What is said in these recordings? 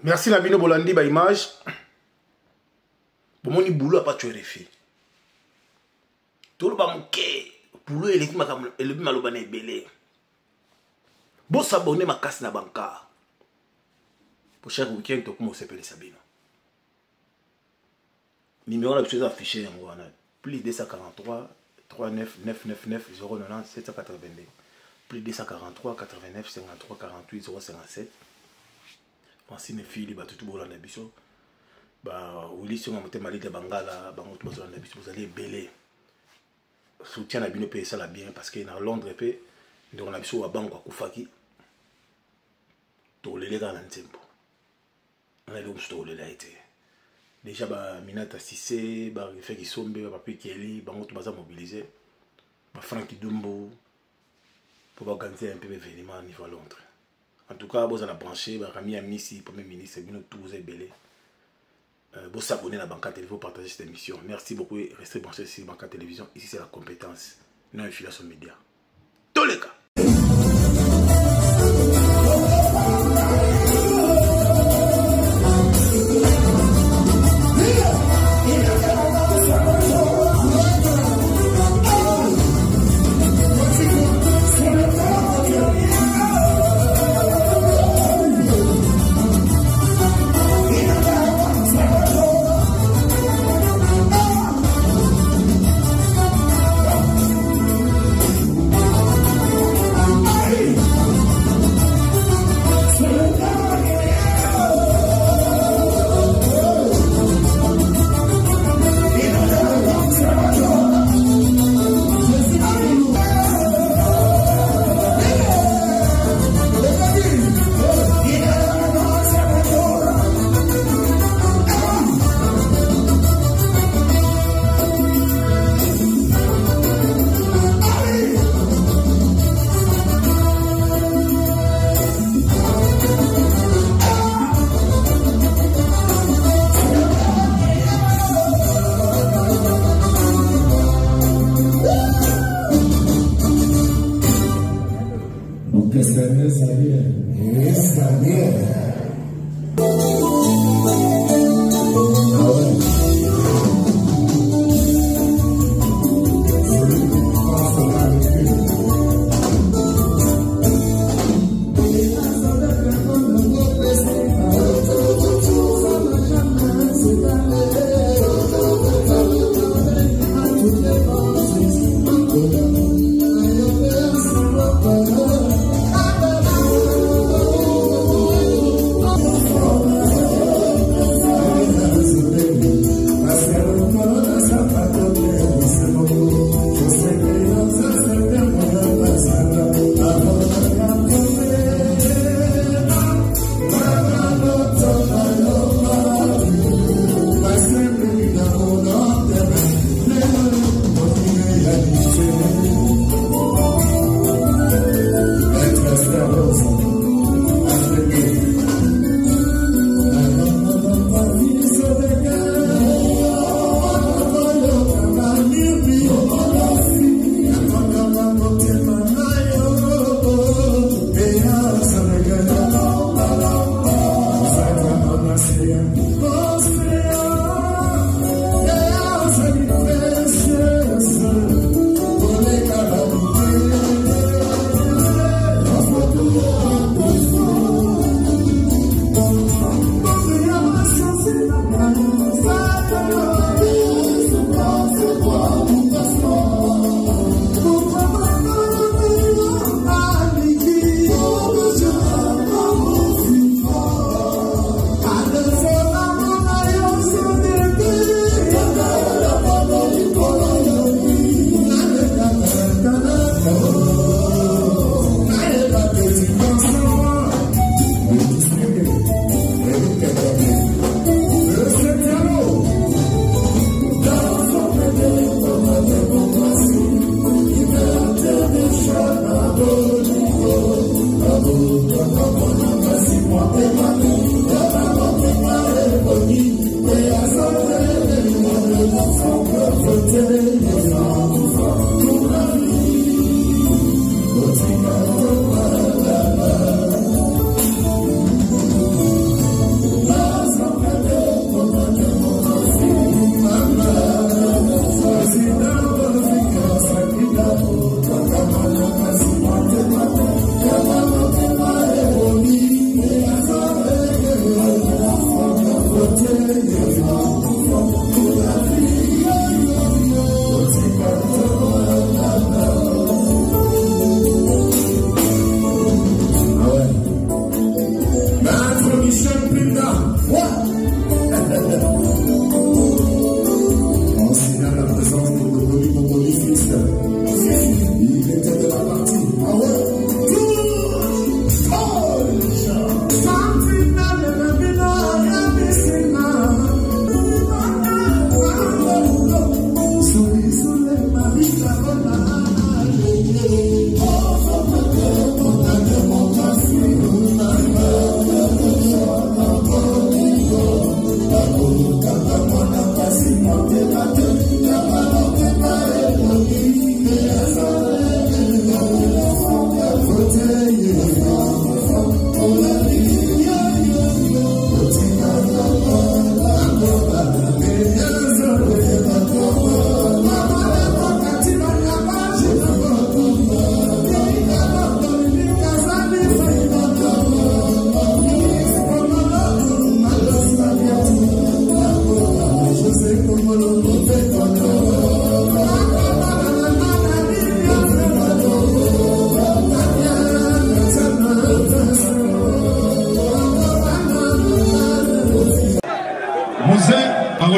Merci Nabino Bolandi ba image. Bon, mon boulot a pas tué les filles. Tout le monde boulot et les malobane est belé. Bon s'abonner ma casse na banca. Pour chaque week-end, tu commences à payer Sabino. Numéro là, je suis affiché en Guana. Plus 243 39 999 090 782. Plus 243 89 53 48 057. Voici mes filles, tout le monde a biso. Bah, oui, si on a mal de Bangala, vous allez belé. Soutien à Bino paye ça la bien parce qu'il y a Londres et donc on a biso à Bango à Koufaki. Tout le légal en tempo. On a eu tout le été. Déjà, Minata Sissé, Feki Sombe, Papi Kelly, Bango tout mobilisé. Francky Dumbo pour organiser un peu l'événement au niveau à Londres. En tout cas, vous avez branché, Rami Amissi, Premier ministre, tout vous est belé. Vous s'abonnez à la Banca Télévision, vous partagez cette émission. Merci beaucoup et restez branchés sur la Banca Télévision. Ici, c'est la compétence, non infilation média. Tous les cas.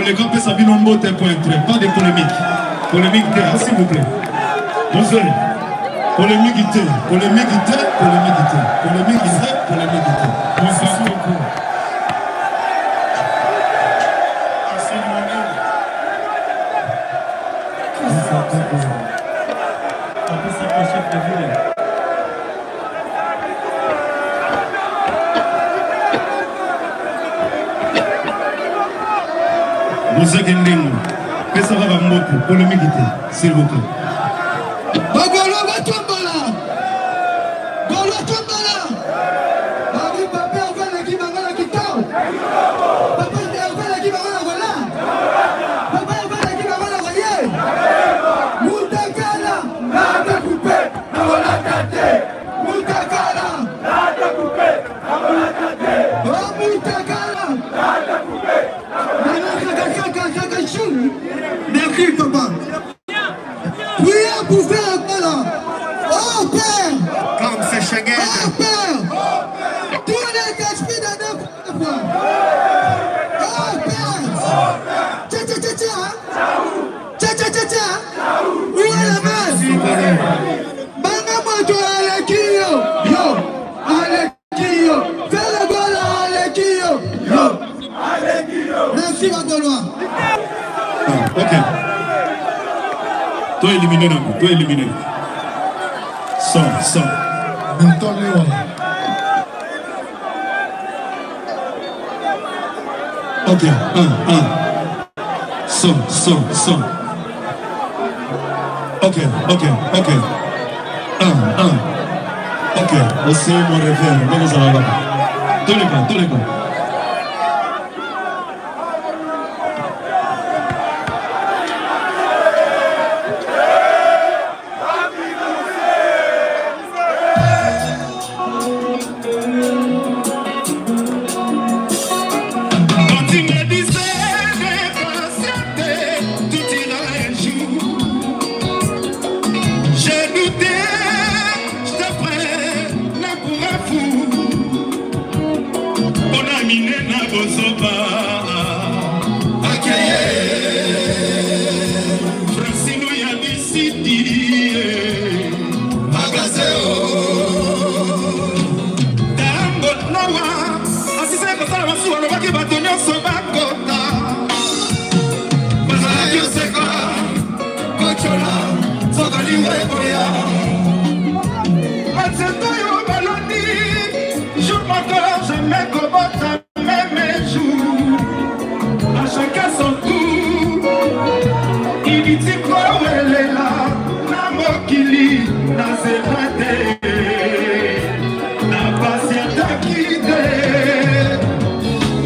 Les grands peut s'habiller en mot, pas de polémique. Polémique, s'il vous plaît. Bonjour. Polémique, polémique, polémique, polémique. Bonsoir beaucoup. Vous êtes un ça va beaucoup, polémique, s'il vous plaît. Merci papa. Priez pour faire un peu là. Oh Père. Comme c'est Schengen. Oh Père. Tous les esprits de neuf fois. Oh Père. Tcha tcha tcha tcha. Tcha tcha tcha tcha. Où est la main? Banga moto Alekio. Yo. Alekio. Fais le bol à Alekio. Yo. Alekio. Merci Magolois. Ok. Toi éliminé, non? Toi éliminé. Sans. Milton Léon. Ok, Sans. Ok. Ok, aussi mon référent. Vamos à la bas. Tous les gars.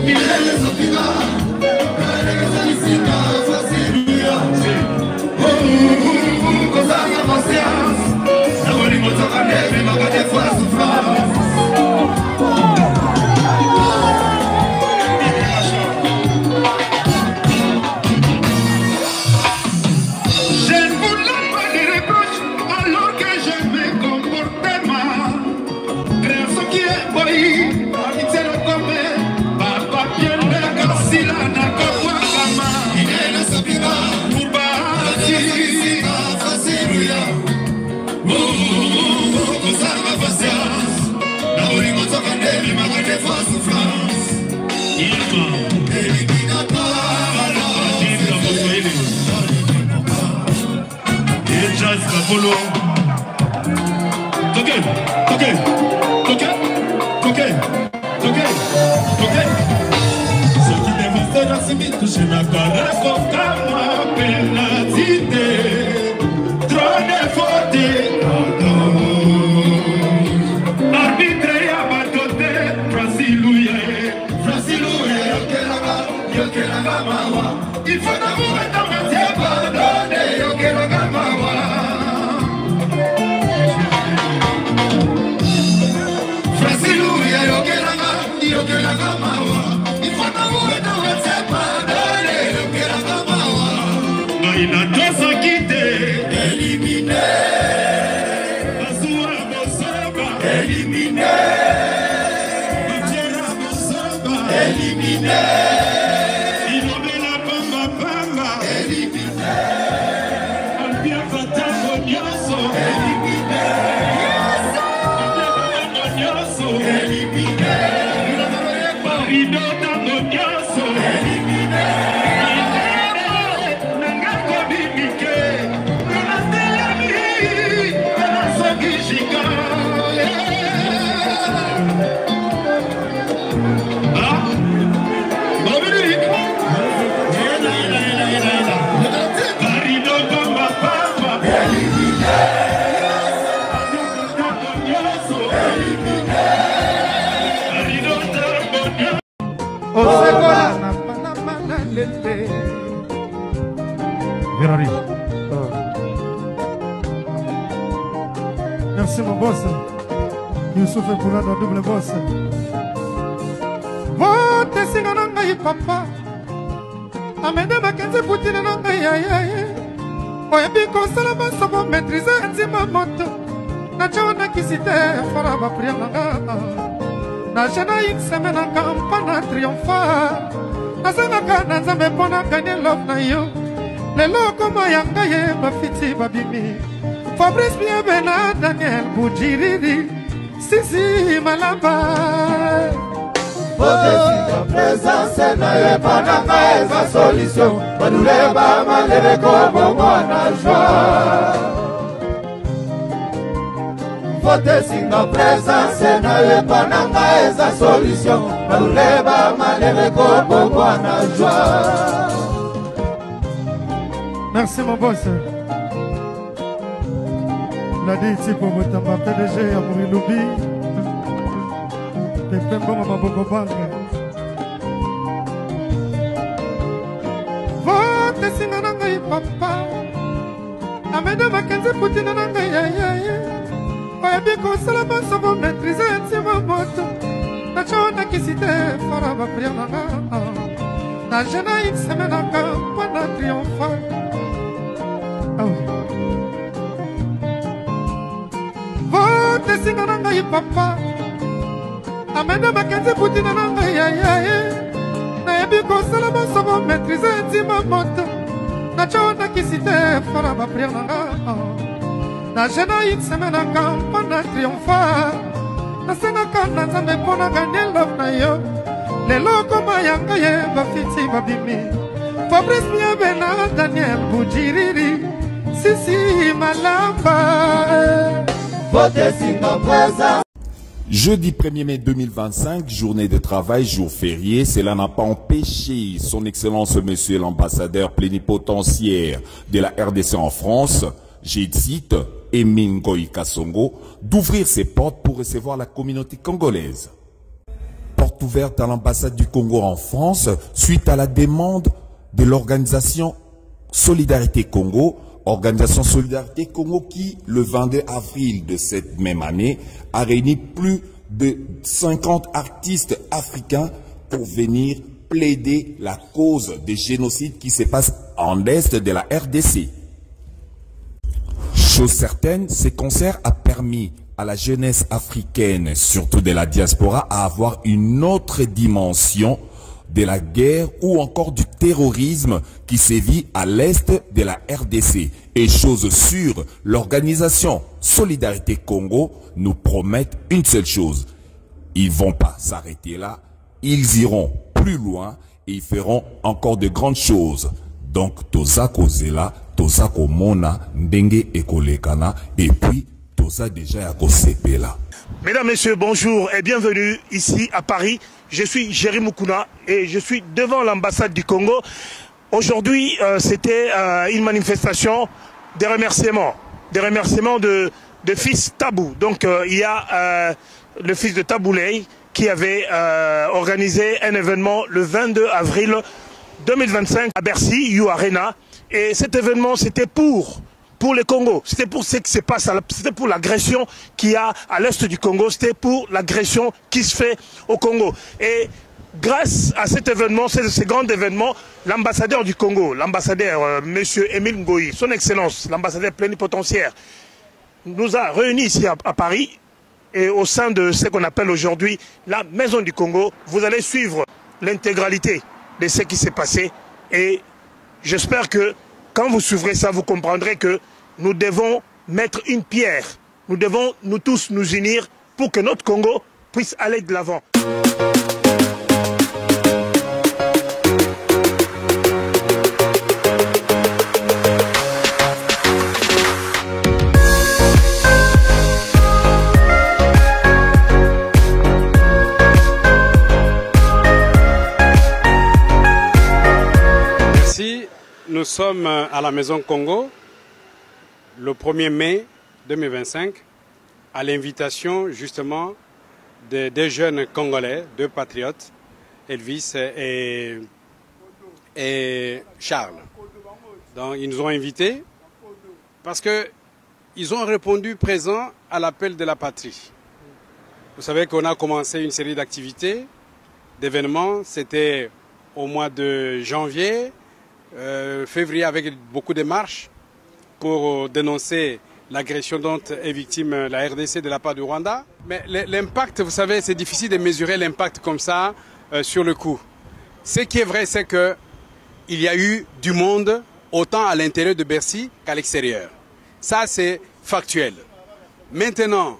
Milele Merci mon boss. Youssouf Poula dans double boss. Vote singa nanga papa. Amende makenze poutine nanga yaye. Oyebi kosala masobo maîtriser nzima moto. Na chawana kisite fara ba priya nanga. Na jana une semaine en campagne triomphal. Na sanga kana nzambe pona gagner love na yo. Lelo koma yanga ye bafiti babimi. Fabrice Bienvena, Daniel Boudjiriri, Sisi Malamba. Votre présence n'a pas la solution. Baduleba maléreko bongo na joie. Votre présence n'a pas la solution. Baduleba maléreko bongo na joie. Merci mon boss. La dit pour votre PDG à Mourinoubi. Pépé bon ma bobo banque. Vote singa nanga papa. Amede makenze poutine nanga yaye. Oyebi kosala masobo maîtriser nzima moto. Na chona kisite fara ba priya nanga. Na jena une semaine en campagne triomphal. Vote singa nanga papa. Amende makenze poutine nanga yaye. Na yebi kosala masobo maîtriser nzima moto. Na chona kisite fara ba priya nanga. Na jena une semaine en campagne triomphal. Na senga kana nzambe pona gagner love na yo. Lelo koma yanga ye bafiti babimi. Fabrice Bienvena, Daniel Boudjiriri, Sisi Malamba. Votre signe présent. Jeudi 1er mai 2025, journée de travail, jour férié, cela n'a pas empêché son Excellence Monsieur l'ambassadeur plénipotentiaire de la RDC en France, je cite, Emin Ngoï Kasongo, d'ouvrir ses portes pour recevoir la communauté congolaise. Porte ouverte à l'ambassade du Congo en France suite à la demande de l'organisation Solidarité Congo, organisation Solidarité Congo qui, le 22 avril de cette même année, a réuni plus de 50 artistes africains pour venir plaider la cause des génocides qui se passent en est de la RDC. Chose certaine, ce concert a permis à la jeunesse africaine, surtout de la diaspora, à avoir une autre dimension de la guerre ou encore du terrorisme qui sévit à l'est de la RDC. Et chose sûre, l'organisation Solidarité Congo nous promet une seule chose. Ils ne vont pas s'arrêter là, ils iront plus loin et ils feront encore de grandes choses. Donc, toza kozela, toza komona, ndenge ekolekana, et puis, toza déjà ya kosepela. Mesdames, Messieurs, bonjour et bienvenue ici à Paris. Je suis Jerry Mukuna et je suis devant l'ambassade du Congo. Aujourd'hui, c'était une manifestation des remerciements de fils Tabou. Donc, il y a le fils de Tabouley qui avait organisé un événement le 22 avril 2025 à Bercy, You Arena. Et cet événement, c'était pour le Congo. C'était pour ce qui se passe, c'était pour l'agression qu'il y a à l'est du Congo. C'était pour l'agression qui se fait au Congo. Et grâce à cet événement, ce grand événement, l'ambassadeur du Congo, l'ambassadeur Monsieur Émile Ngoï, son Excellence, l'ambassadeur plénipotentiaire, nous a réunis ici à Paris. Et au sein de ce qu'on appelle aujourd'hui la Maison du Congo, vous allez suivre l'intégralité de ce qui s'est passé. Et j'espère que quand vous suivrez ça, vous comprendrez que nous devons mettre une pierre. Nous devons nous tous nous unir pour que notre Congo puisse aller de l'avant. Nous sommes à la Maison Congo le 1er mai 2025 à l'invitation justement des deux jeunes Congolais, deux patriotes, Elvis et Charles. Donc ils nous ont invités parce qu'ils ont répondu présent à l'appel de la patrie. Vous savez qu'on a commencé une série d'activités, d'événements, c'était au mois de janvier, février avec beaucoup de marches pour dénoncer l'agression dont est victime la RDC de la part du Rwanda. Mais l'impact, vous savez, c'est difficile de mesurer l'impact comme ça sur le coup. Ce qui est vrai, c'est qu'il y a eu du monde autant à l'intérieur de Bercy qu'à l'extérieur. Ça, c'est factuel. Maintenant,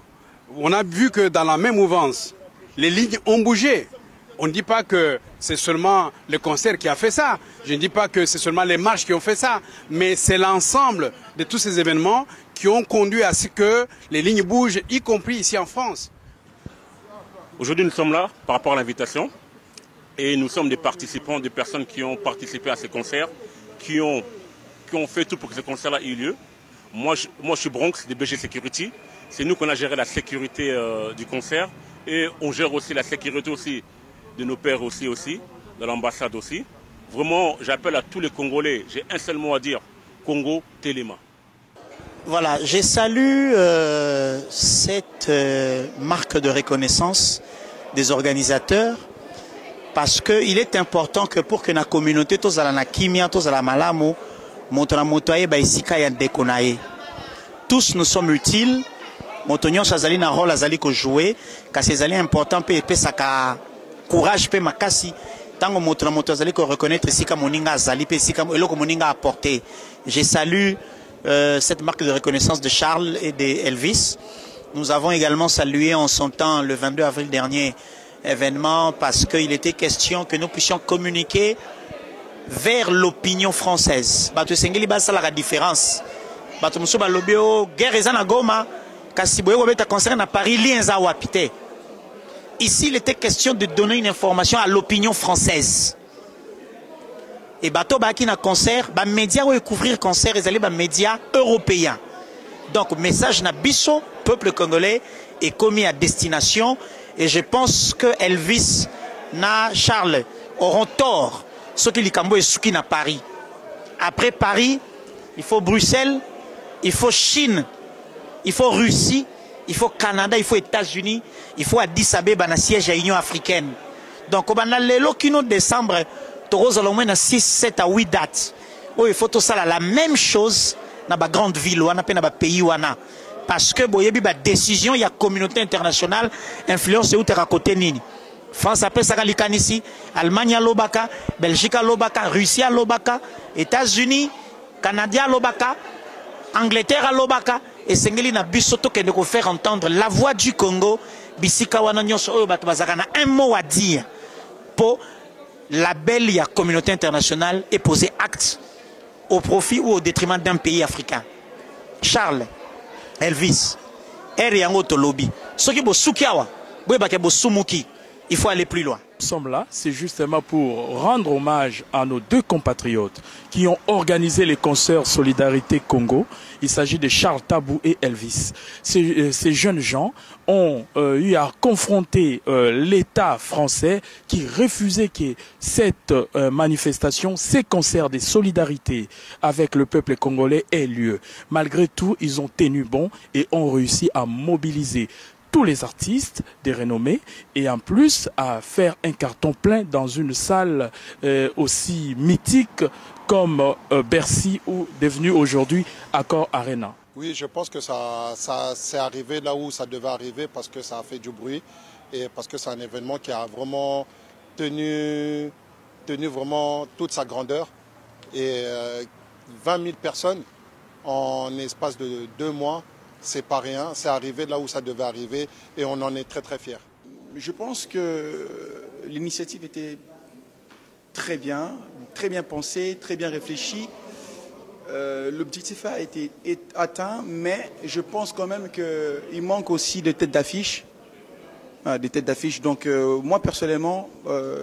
on a vu que dans la même mouvance, les lignes ont bougé. On ne dit pas que c'est seulement le concert qui a fait ça. Je ne dis pas que c'est seulement les marches qui ont fait ça. Mais c'est l'ensemble de tous ces événements qui ont conduit à ce que les lignes bougent, y compris ici en France. Aujourd'hui, nous sommes là par rapport à l'invitation. Et nous sommes des participants, des personnes qui ont participé à ce concert, qui ont fait tout pour que ce concert-là ait lieu. Moi, je suis Bronx, de BG Security. C'est nous qu'on a géré la sécurité du concert. Et on gère aussi la sécurité aussi de nos pères aussi, de l'ambassade aussi. Vraiment, j'appelle à tous les Congolais, j'ai un seul mot à dire, Congo Téléma. Voilà, j'ai salué cette marque de reconnaissance des organisateurs parce qu'il est important que pour que la communauté, tous à la kimia, tous à la malamo, tous nous sommes utiles. Motonyo Chazali na rôle azali ko jouer, car c'est important pe saka courage pe makasi tango moto azali ko reconnaître sika moninga azali pe sika eloko moninga apporté. Je salue cette marque de reconnaissance de Charles et d'Elvis. Nous avons également salué en son temps le 22 avril dernier événement parce qu'il était question que nous puissions communiquer vers l'opinion française. Bato sengeli basala la différence. Bato muso balobio guerre ezana Goma kasi boye beta concert na Paris lienza wapite. Ici, il était question de donner une information à l'opinion française. Et bateau baki na concert, ba média ou couvrir concert, ils allaient ba médias européens. Donc message na biso, peuple congolais, est commis à destination. Et je pense que Elvis na Charles auront tort. Ce qui likambo est souki na Paris. Après Paris, il faut Bruxelles, il faut Chine, il faut Russie. Il faut Canada, il faut États-Unis, il faut Addis Abeba, na siège à l'Union africaine. Donc, on a le kino décembre, au moins 6, 7 à 8 dates. Il faut tout ça la même chose dans la grande ville, dans le pays. Parce que il y a une décision, il y a une communauté internationale, influence où tu es à côté. France appelle ça ici, Allemagne à l'Obaka, Belgique à l'Obaka, Russie à l'Obaka, États-Unis, Canada à l'Obaka, Angleterre à l'Obaka. Et Sengeli na bisoto que de faire entendre la voix du Congo. Bisika wana nyonso oyo bato bazaka na un mot à dire pour la belle la communauté internationale et poser acte au profit ou au détriment d'un pays africain. Charles, Elvis, Eriango Tolobi, ce qui est Soukiawa, il faut aller plus loin. Nous sommes là, c'est justement pour rendre hommage à nos deux compatriotes qui ont organisé les concerts Solidarité Congo. Il s'agit de Charles Tabou et Elvis. Ces jeunes gens ont eu à confronter l'État français qui refusait que cette manifestation, ces concerts de solidarité avec le peuple congolais aient lieu. Malgré tout, ils ont tenu bon et ont réussi à mobiliser tous les artistes de renommée et en plus à faire un carton plein dans une salle aussi mythique comme Bercy ou devenu aujourd'hui Accor Arena. Oui, je pense que ça c'est arrivé là où ça devait arriver parce que ça a fait du bruit et parce que c'est un événement qui a vraiment tenu vraiment toute sa grandeur et 20 000 personnes en espace de 2 mois. C'est pas rien, c'est arrivé là où ça devait arriver et on en est très très fiers. Je pense que l'initiative était très bien pensée, très bien réfléchie. L'objectif a été atteint, mais je pense quand même qu'il manque aussi de têtes d'affiche. Des têtes d'affiche. Donc moi personnellement,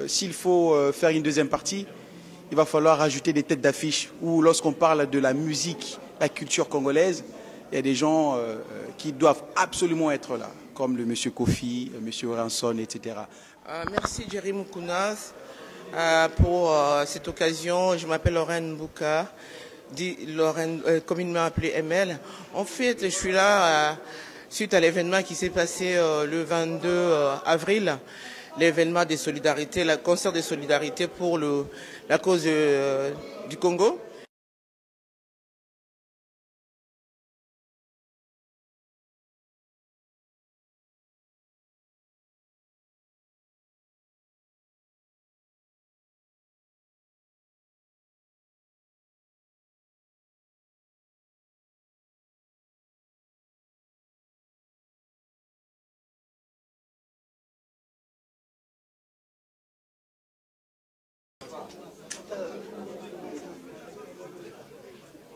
s'il faut faire une deuxième partie, il va falloir rajouter des têtes d'affiche où lorsqu'on parle de la musique, la culture congolaise, il y a des gens qui doivent absolument être là, comme le monsieur Kofi, le monsieur Ranson, etc. Merci Jerry Moukounaz pour cette occasion. Je m'appelle Lorraine Bouka, communément appelée ML. En fait, je suis là suite à l'événement qui s'est passé le 22 avril, l'événement des solidarités, le concert des solidarités pour la cause du Congo.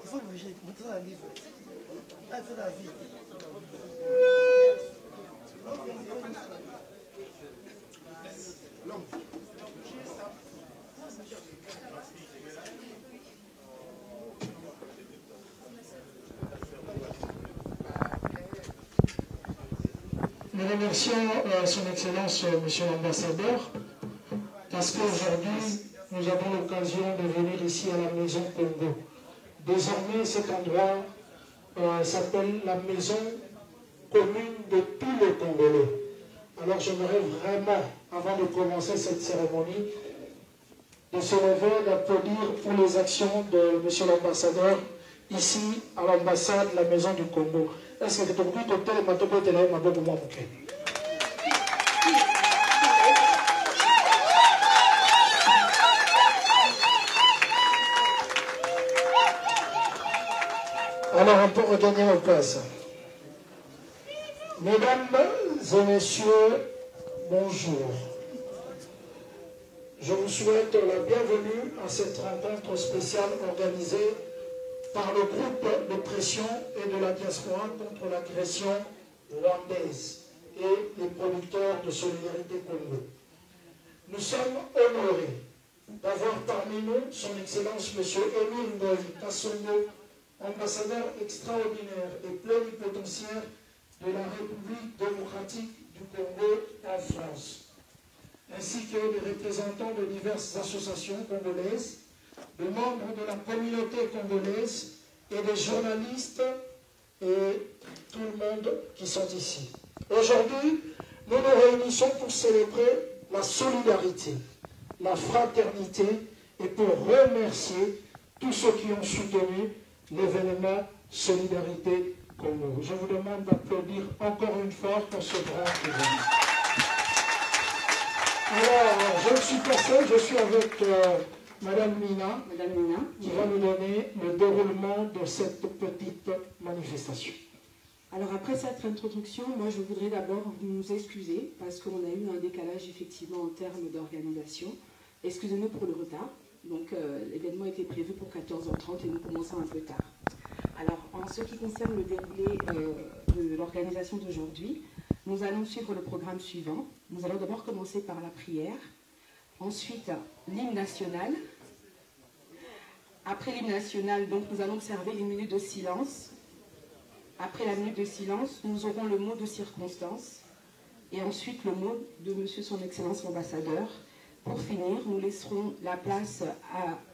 Il faut bouger, montrer la vie. Ah, il faut la vie. Nous remercions son Excellence, Monsieur l'Ambassadeur, parce qu'aujourd'hui, nous avons l'occasion de venir ici à la Maison Congo. Désormais, cet endroit s'appelle la Maison commune de tous les Congolais. Alors j'aimerais vraiment, avant de commencer cette cérémonie, de se lever, d'applaudir pour les actions de Monsieur l'Ambassadeur ici à l'ambassade de la Maison du Congo. Est-ce que tu as Alors on peut regagner nos places. Mesdames et messieurs, bonjour. Je vous souhaite la bienvenue à cette rencontre spéciale organisée par le groupe de pression et de la diaspora contre l'agression rwandaise et les producteurs de Solidarité Congo. Nous sommes honorés d'avoir parmi nous son Excellence M. Émile Ngoyi Kassongo, ambassadeur extraordinaire et plénipotentiaire de la République démocratique du Congo en France, ainsi que des représentants de diverses associations congolaises, des membres de la communauté congolaise et des journalistes et tout le monde qui sont ici. Aujourd'hui, nous nous réunissons pour célébrer la solidarité, la fraternité et pour remercier tous ceux qui ont soutenu l'événement Solidarité Congo. Je vous demande d'applaudir encore une fois pour ce grand événement. Alors, je ne suis pas seul, je suis avec Madame Nina, qui va nous donner le déroulement de cette petite manifestation. Alors après cette introduction, moi je voudrais d'abord nous excuser parce qu'on a eu un décalage effectivement en termes d'organisation. Excusez-nous pour le retard. Donc l'événement était prévu pour 14h30 et nous commençons un peu tard. Alors en ce qui concerne le déroulé de l'organisation d'aujourd'hui, nous allons suivre le programme suivant. Nous allons d'abord commencer par la prière, ensuite l'hymne national. Après l'hymne national, donc, nous allons observer une minute de silence. Après la minute de silence, nous aurons le mot de circonstance et ensuite le mot de Monsieur Son Excellence l'ambassadeur. Pour finir, nous laisserons la place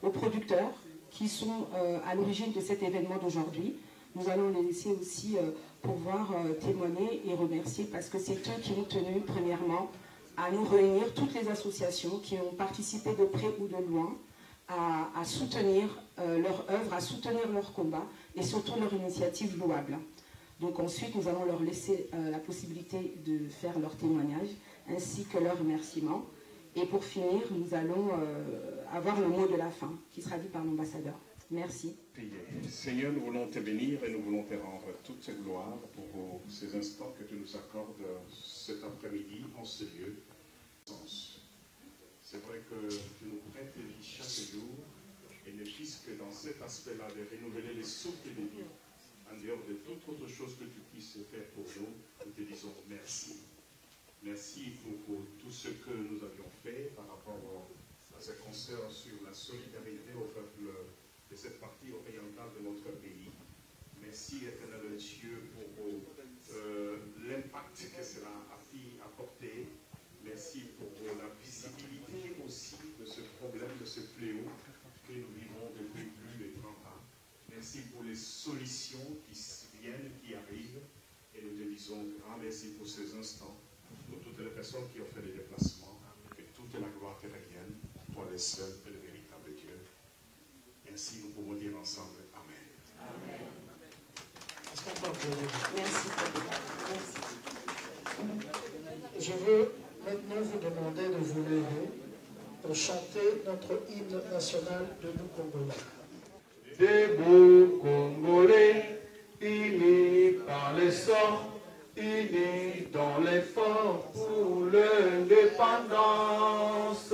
aux producteurs qui sont à l'origine de cet événement d'aujourd'hui. Nous allons les laisser aussi pouvoir témoigner et remercier parce que c'est eux qui ont tenu premièrement à nous réunir, toutes les associations qui ont participé de près ou de loin à soutenir leur œuvre, à soutenir leur combat et surtout leur initiative louable. Donc ensuite, nous allons leur laisser la possibilité de faire leur témoignage ainsi que leur remerciement. Et pour finir, nous allons avoir le mot de la fin qui sera dit par l'ambassadeur. Merci. Seigneur, nous voulons te bénir et nous voulons te rendre toute cette gloire pour ces instants que tu nous accordes cet après-midi en ce lieu. C'est vrai que tu nous prêtes vie chaque jour et ne puisses que dans cet aspect-là de renouveler les souffles de vie, en dehors de toute autre chose que tu puisses faire pour nous, nous te disons merci. Merci pour tout ce que nous avions fait par rapport à ce concert sur la solidarité au peuple de cette partie orientale de notre pays. Merci, éternel Dieu, pour l'impact que cela a pu apporter. Merci pour la visibilité aussi de ce problème, de ce fléau que nous vivons depuis plus de 30 ans. Merci pour les solutions qui viennent, qui arrivent. Et nous te disons grand merci pour ces instants. Pour toutes les personnes qui ont fait les déplacements, que toute la gloire te revienne, toi le seul et le véritable Dieu. Ainsi nous pouvons dire ensemble Amen. Amen. Merci. Je veux maintenant vous demander de vous lever pour chanter notre hymne national de nous Congolais. Debout Congolais, unis par les sorts, unis dans l'effort pour l'indépendance.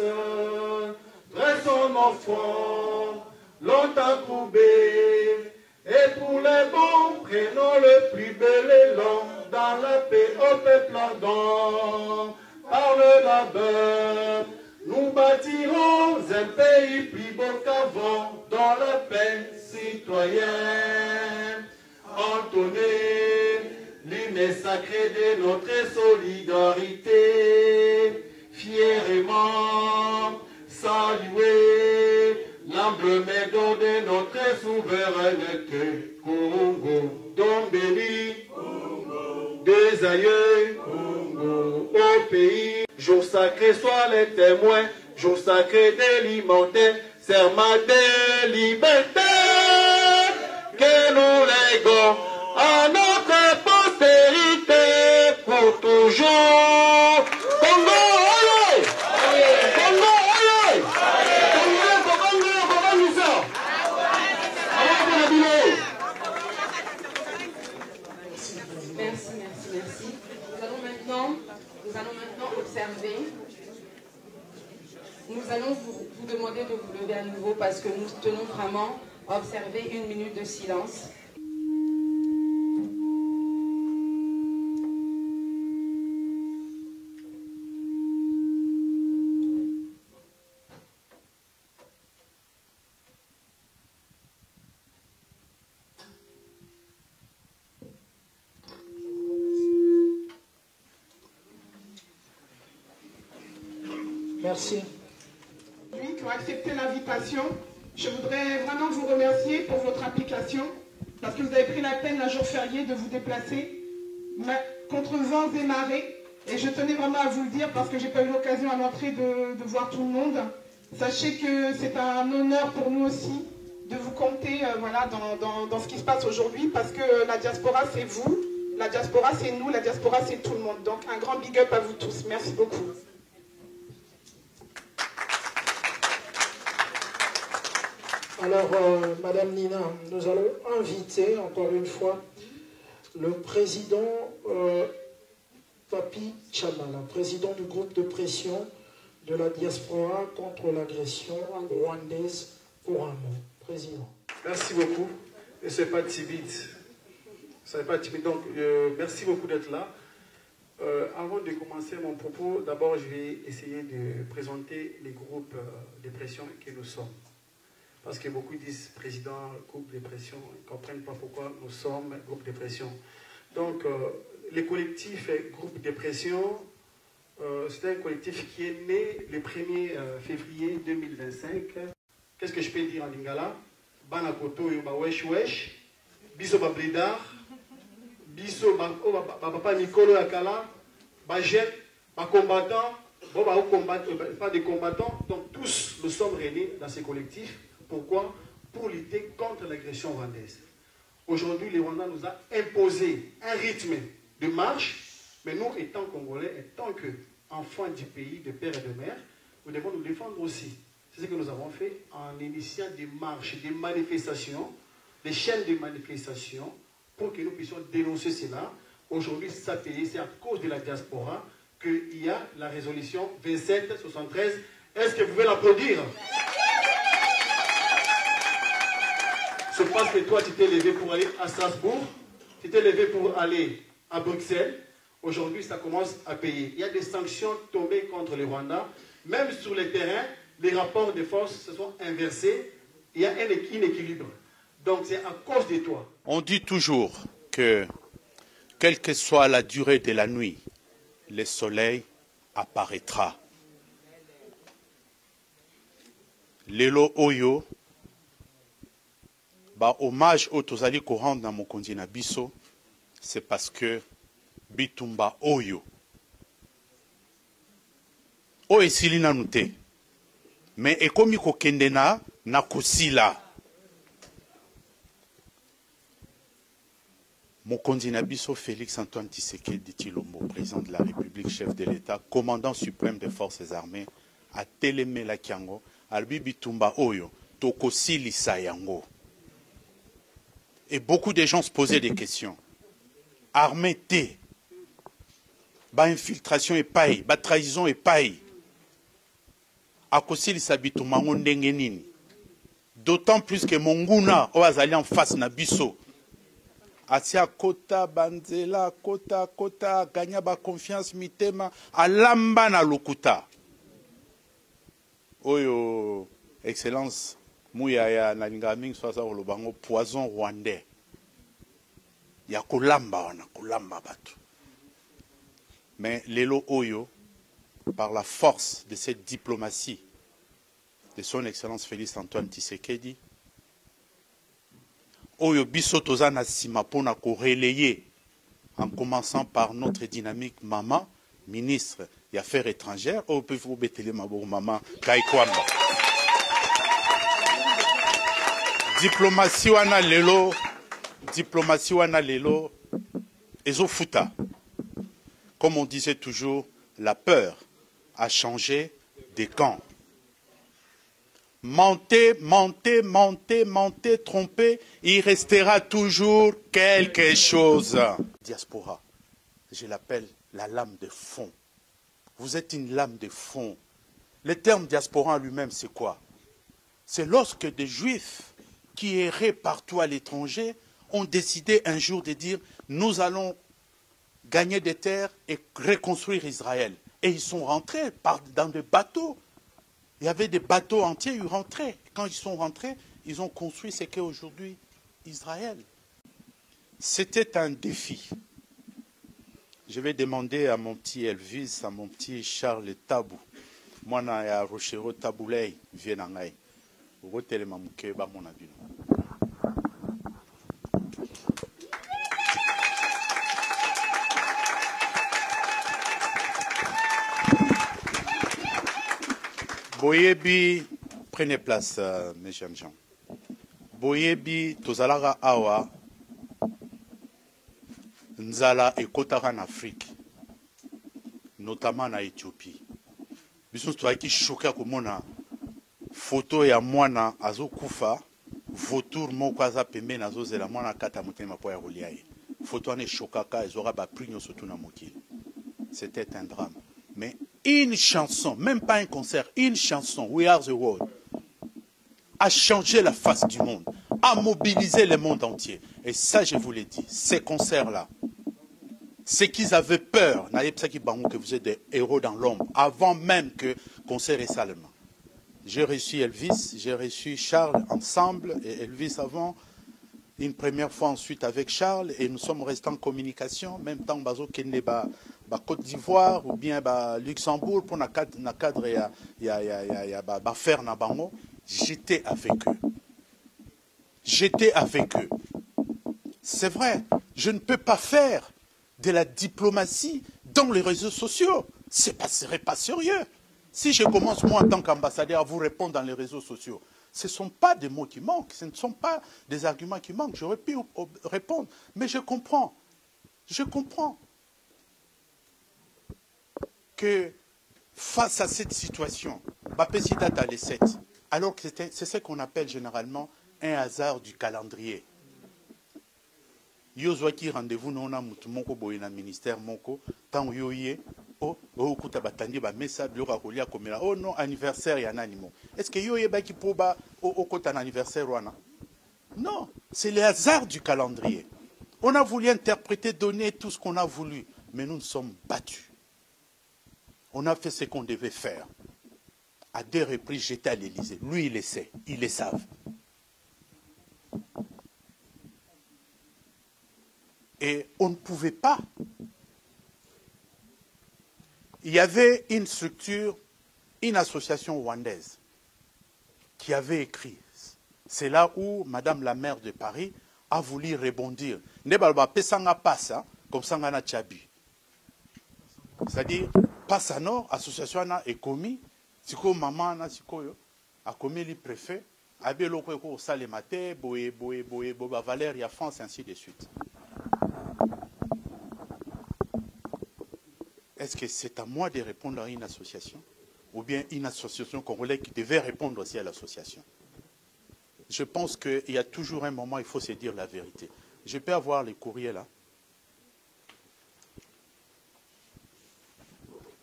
Dressons nos fronts, longtemps courbés, et pour les bons, prenons le plus bel élan dans la paix au peuple ardent. Par le labeur, nous bâtirons un pays plus beau qu'avant, dans la paix citoyenne. Entonnez l'hymne sacré de notre solidarité, fièrement saluer l'humble médaille de notre souveraineté. Congo, Dombéli, des aïeux, Congo, au pays. Jour sacré, sois les témoins, jour sacré d'alimenter, serment de liberté, que nous légons à notre postérité pour toujours. Congo, allez! Congo, allez! Congo, Merci. Nous allons maintenant observer. Nous allons vous demander de vous lever à nouveau parce que nous tenons vraiment à observer une minute de silence. Merci. Qui ont accepté l'invitation. Je voudrais vraiment vous remercier pour votre application parce que vous avez pris la peine un jour férié de vous déplacer contre vents et marées. Et je tenais vraiment à vous le dire parce que j'ai pas eu l'occasion à l'entrée de voir tout le monde. Sachez que c'est un honneur pour nous aussi de vous compter voilà, dans ce qui se passe aujourd'hui parce que la diaspora c'est vous, la diaspora c'est nous, la diaspora c'est tout le monde. Donc un grand big up à vous tous. Merci beaucoup. Alors, Madame Nina, nous allons inviter encore une fois le président Papi Chamala, président du groupe de pression de la diaspora contre l'agression rwandaise pour un mot. Président. Merci beaucoup. Et ce n'est pas timide. Ce n'est pas timide. Donc, merci beaucoup d'être là. Avant de commencer mon propos, d'abord, je vais essayer de présenter les groupes de pression que nous sommes. Parce que beaucoup disent président, groupe de pression, ils ne comprennent pas pourquoi nous sommes groupe de pression. Donc, le collectif groupe de pression, c'est un collectif qui est né le 1er février 2025. Qu'est-ce que je peux dire en lingala? Banakoto yo ba wesh wesh, biso ba bledar, biso ba papa Nicolo Yakala, ba jeune, ba combattant, bon ba pas des combattants, donc tous nous sommes réunis dans ces collectifs. Pourquoi? Pour lutter contre l'agression rwandaise. Aujourd'hui, le Rwanda nous a imposé un rythme de marche, mais nous, étant Congolais, étant qu'enfants du pays, de père et de mère, nous devons nous défendre aussi. C'est ce que nous avons fait en initiant des marches, des manifestations, des chaînes de manifestations, pour que nous puissions dénoncer cela. Aujourd'hui, c'est à cause de la diaspora qu'il y a la résolution 2773. Est-ce que vous pouvez l'applaudir? C'est parce que toi, tu t'es levé pour aller à Strasbourg, tu t'es levé pour aller à Bruxelles. Aujourd'hui, ça commence à payer. Il y a des sanctions tombées contre le Rwanda. Même sur le terrain, les rapports de force se sont inversés. Il y a un inéquilibre. Donc, c'est à cause de toi. On dit toujours que, quelle que soit la durée de la nuit, le soleil apparaîtra. Lelo Oyo, hommage au Tozali ko rendre dans mon continent biso, c'est parce que Bitumba Oyo. O esili na nute. Mais ekomi ko kendena na kusila. Mokonzi Nabiso Félix Antoine Tshisekedi Tshilombo, président de la République, chef de l'État, commandant suprême des forces armées, a télémé la Kiango, albi Bitumba Oyo, Tokosili Sayango. Et beaucoup de gens se posaient des questions. Armée T, infiltration et paille, trahison et paille. Akosili Sabitumba Ndengenini. D'autant plus que Monguna, Oazali en face Nabiso. Asia kota banzela kota gagna ba confiance mitema alamba na lokuta. Oyo excellence muya ya nalinga mingi soza olobango poison rwandais. Ya kolamba wana kolamba batu. Mais lelo oyo par la force de cette diplomatie de son excellence Félix Antoine Tshisekedi Oyo biso toza na sima pona ko relayer en commençant par notre dynamique maman ministre des Affaires étrangères au peut vous betele mabo maman Kaikwamba diplomatie wana lelo ezofuta. Comme on disait toujours, la peur a changé de camp. Mentez, trompez, il restera toujours quelque chose. Diaspora, je l'appelle la lame de fond. Vous êtes une lame de fond. Le terme diaspora en lui-même, c'est quoi? C'est lorsque des juifs qui erraient partout à l'étranger ont décidé un jour de dire « Nous allons gagner des terres et reconstruire Israël ». Et ils sont rentrés dans des bateaux. Il y avait des bateaux entiers, ils rentraient. Quand ils sont rentrés, ils ont construit ce qu'est aujourd'hui Israël. C'était un défi. Je vais demander à mon petit Elvis, à mon petit Charles Tabou. Moi, je suis Rochero Taboulay, Vienangai. Rotele Mamouke, ba mon abino. Boyebi, prenez place, mes jeunes gens. Boyebi, Tozalara Awa, Nzala et Kotara en Afrique, notamment en Éthiopie. Bisous, toi qui choqué à Komona, photo ya mwana azo kufa, vautour moko aza pembe nazo zela mwana kata motema po ya roliaye. Photo ane chokaka ezora ba prigno surtout na mokili. C'était un drame. Mais une chanson, même pas un concert, une chanson, We Are the World, a changé la face du monde, a mobilisé le monde entier. Et ça, je vous l'ai dit, ces concerts-là, c'est qu'ils avaient peur, que vous êtes des héros dans l'ombre, avant même que concert et salement. J'ai reçu Elvis, j'ai reçu Charles ensemble, et Elvis avant, une première fois ensuite avec Charles, et nous sommes restés en communication, même temps bazo kende ba Côte d'Ivoire ou bien ba Luxembourg pour na cadre ya faire na bango. J'étais avec eux. J'étais avec eux. C'est vrai, je ne peux pas faire de la diplomatie dans les réseaux sociaux. Ce ne serait pas sérieux. Si je commence, moi, en tant qu'ambassadeur, à vous répondre dans les réseaux sociaux, ce ne sont pas des mots qui manquent, ce ne sont pas des arguments qui manquent. J'aurais pu répondre, mais je comprends. Je comprends que face à cette situation, Bapesi date à l'E7, alors que c'est ce qu'on appelle généralement un hasard du calendrier. Yo zwaki rendez-vous nona mutu moko boye na ministère moko tant yoye o okuta batandi ba message yo kakolia komela oh non anniversaire ya nani mo est-ce que yoye baki po ba okota na anniversaire wana? Non, c'est le hasard du calendrier. On a voulu interpréter, donner tout ce qu'on a voulu, mais nous nous sommes battus. On a fait ce qu'on devait faire. À 2 reprises, j'étais à l'Élysée. Lui, il le sait, ils le savent. Et on ne pouvait pas. Il y avait une structure, une association rwandaise qui avait écrit. C'est là où Madame la maire de Paris a voulu rebondir. Nebalba pesanga passa comme ça ngana Tchabi. C'est-à-dire passe à nord, association na est commis, siko maman na siko yo a commis le préfet, abé loko ko sale maté, boé boba Valérie France ainsi de suite. Est-ce que c'est à moi de répondre à une association ou bien une association congolaise qui devait répondre aussi à l'association? Je pense qu'il y a toujours un moment, il faut se dire la vérité. Je peux avoir les courriers là.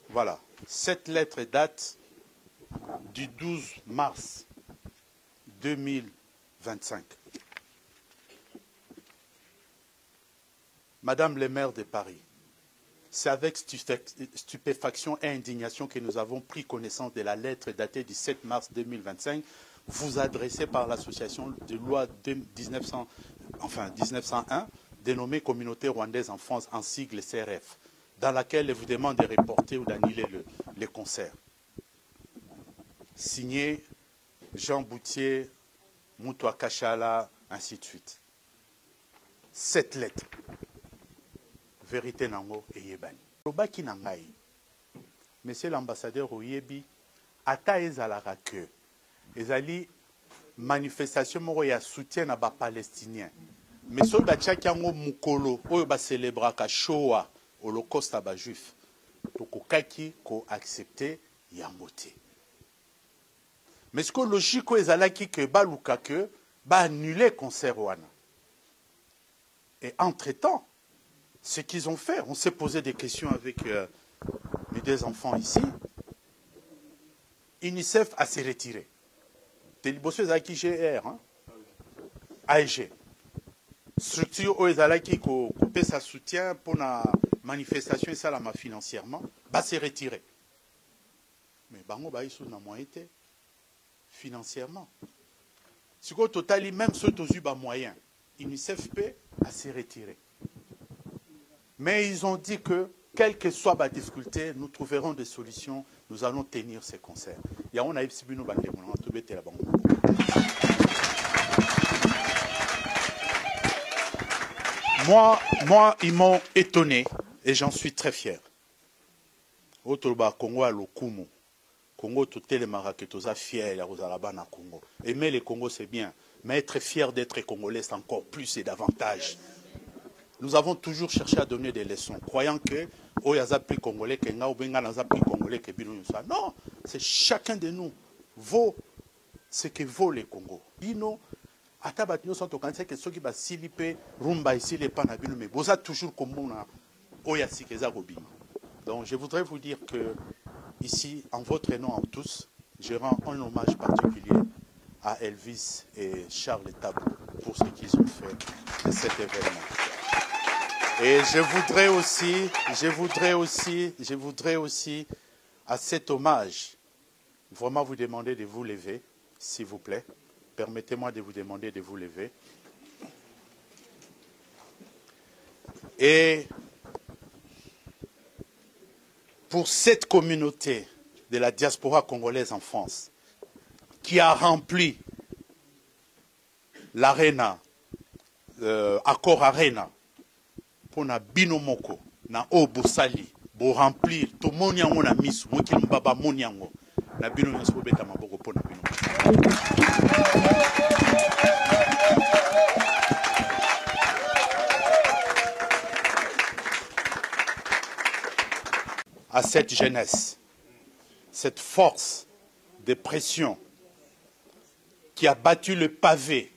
Voilà. Cette lettre date du 12 mars 2025. Madame le maire de Paris, c'est avec stupéfaction et indignation que nous avons pris connaissance de la lettre datée du 7 mars 2025, vous adressée par l'association de loi 1901, dénommée Communauté rwandaise en France, en sigle CRF, dans laquelle elle vous demande de reporter ou d'annuler les concerts. Signé Jean Boutier, Moutoua Kachala, ainsi de suite. Cette lettre, vérité nango et yebani. Lobaki nangai, monsieur l'ambassadeur Oyebi, ata ezalaka que ezali manifestation moko ya soutien à ba palestinien. Mais so batiaki yango mukolo oyo ba célébraka Shoah, Holocauste à ba juif. Tokokaki ko accepter yango te. Mais ce que logique ezalaki que baluka que ba annuler concert wana. Et entre-temps, ce qu'ils ont fait, on s'est posé des questions avec mes 2 enfants ici. UNICEF a s'est retiré. Télibosso ezalaki GR, hein? AEG. Structure ezalaki ko couper sa soutien pour la manifestation et ça la financièrement, bah s'est retiré. Mais bango ba isu na moyen été financièrement. Si au total même ceux qui ont eu moyen, UNICEF a s'est retiré. Mais ils ont dit que, quelle que soit la difficulté, nous trouverons des solutions, nous allons tenir ces concerts. Moi, ils m'ont étonné et j'en suis très fier. Autoba Congo à l'Okumu. Congo, tout est le Maraketo, fier, la Rosalabana Congo. Aimer le Congo, c'est bien. Mais être fier d'être Congolais, c'est encore plus et davantage. Nous avons toujours cherché à donner des leçons, croyant que Oyazapi Congolais, que Naoubenga Nazapi Congolais, que Bino non, c'est chacun de nous vaut ce que vaut le Congo. Bino, Atabatino sont au cancer que ceux qui va s'iliper, rumba ici, les panabino, mais vous êtes toujours comme on a Oyasi Keza Bino. Donc je voudrais vous dire que ici, en votre nom à tous, je rends un hommage particulier à Elvis et Charles Tabou pour ce qu'ils ont fait de cet événement. Et je voudrais aussi, à cet hommage, vraiment vous demander de vous lever, s'il vous plaît. Permettez-moi de vous demander de vous lever. Et pour cette communauté de la diaspora congolaise en France, qui a rempli l'Arena, Accor Arena, pour na binomoko, na obosali, pour remplir tout le monde yango na misu, mokili mbaba moni yango, na binomoko so beta maboko pour na binomoko. À cette jeunesse, cette force de pression qui a battu le pavé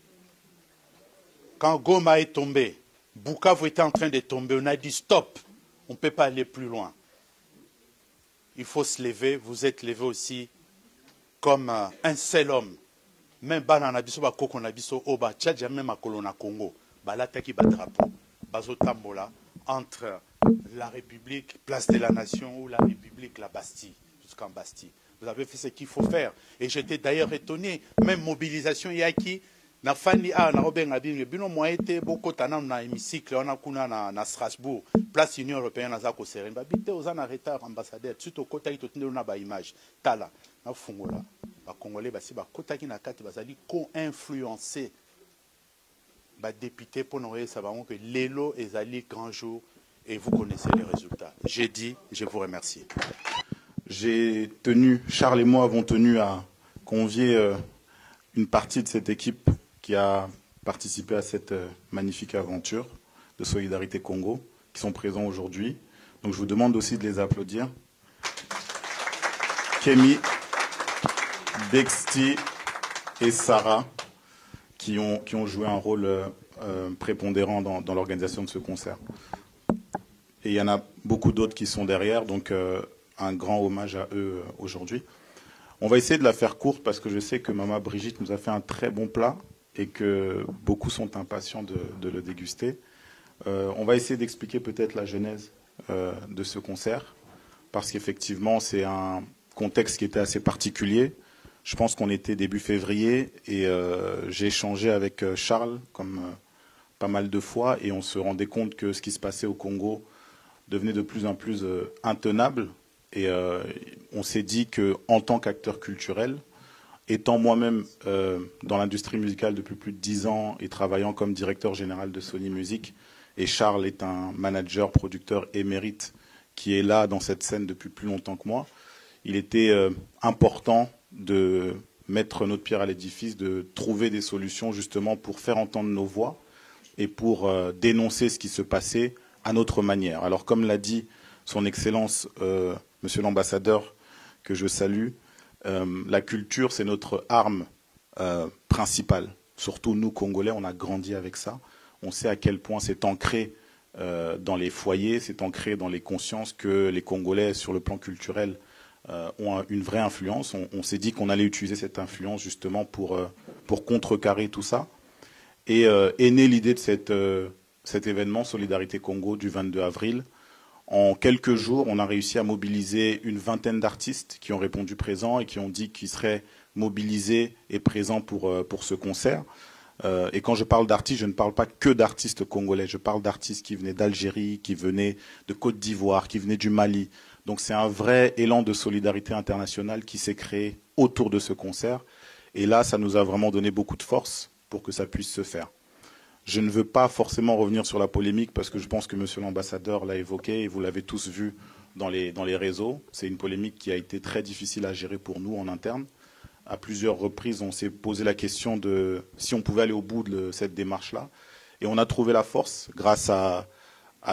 quand Goma est tombé, Bukavu était en train de tomber, on a dit stop, on ne peut pas aller plus loin. Il faut se lever, vous êtes levé aussi comme un seul homme. Même Banana Biso, Bakoko Biso, Oba, Tchadja, même à Colonna Congo, Balataki Badrapo, Bazotambola, entre la République, place de la Nation, ou la République, la Bastille, jusqu'en Bastille. Vous avez fait ce qu'il faut faire. Et j'étais d'ailleurs étonné, même mobilisation, il y a qui na fani na Robin Abing, bino moi été beaucoup tanam na hémicycle, on a kuna na Strasbourg, place Union européenne na zako serene, ba bité aux en retard ambassadeur, tout au côté to tinde na ba image, tala na fungola, ba congolais ba si ba kota ki na kati bazali ko influencer ba député pour nous ça va que l'élo ezali grand jour et vous connaissez les résultats. J'ai dit, je vous remercie. Charles et moi avons tenu à convier une partie de cette équipe qui a participé à cette magnifique aventure de Solidarité Congo, qui sont présents aujourd'hui. Donc je vous demande aussi de les applaudir. Kémy, Dexty et Sarah, qui ont joué un rôle prépondérant dans l'organisation de ce concert. Et il y en a beaucoup d'autres qui sont derrière, donc un grand hommage à eux aujourd'hui. On va essayer de la faire courte parce que je sais que Maman Brigitte nous a fait un très bon plat et que beaucoup sont impatients de le déguster. On va essayer d'expliquer peut-être la genèse de ce concert parce qu'effectivement c'est un contexte qui était assez particulier. Je pense qu'on était début février et j'ai échangé avec Charles comme pas mal de fois et on se rendait compte que ce qui se passait au Congo devenait de plus en plus intenable. Et on s'est dit qu'en tant qu'acteur culturel, étant moi-même dans l'industrie musicale depuis plus de 10 ans et travaillant comme directeur général de Sony Music, et Charles est un manager, producteur émérite qui est là dans cette scène depuis plus longtemps que moi, il était important de mettre notre pierre à l'édifice, de trouver des solutions justement pour faire entendre nos voix et pour dénoncer ce qui se passait à notre manière. Alors comme l'a dit son Excellence Monsieur l'ambassadeur, que je salue, la culture, c'est notre arme principale. Surtout nous, Congolais, on a grandi avec ça. On sait à quel point c'est ancré dans les foyers, c'est ancré dans les consciences que les Congolais, sur le plan culturel, ont une vraie influence. On s'est dit qu'on allait utiliser cette influence justement pour contrecarrer tout ça. Et est née l'idée de cet événement Solidarité Congo du 22 avril. En quelques jours, on a réussi à mobiliser une vingtaine d'artistes qui ont répondu présents et qui ont dit qu'ils seraient mobilisés et présents pour ce concert. Et quand je parle d'artistes, je ne parle pas que d'artistes congolais. Je parle d'artistes qui venaient d'Algérie, qui venaient de Côte d'Ivoire, qui venaient du Mali. Donc c'est un vrai élan de solidarité internationale qui s'est créé autour de ce concert. Et là, ça nous a vraiment donné beaucoup de force pour que ça puisse se faire. Je ne veux pas forcément revenir sur la polémique parce que je pense que Monsieur l'ambassadeur l'a évoqué et vous l'avez tous vu dans les réseaux. C'est une polémique qui a été très difficile à gérer pour nous en interne. À plusieurs reprises, on s'est posé la question de si on pouvait aller au bout de cette démarche-là. Et on a trouvé la force grâce à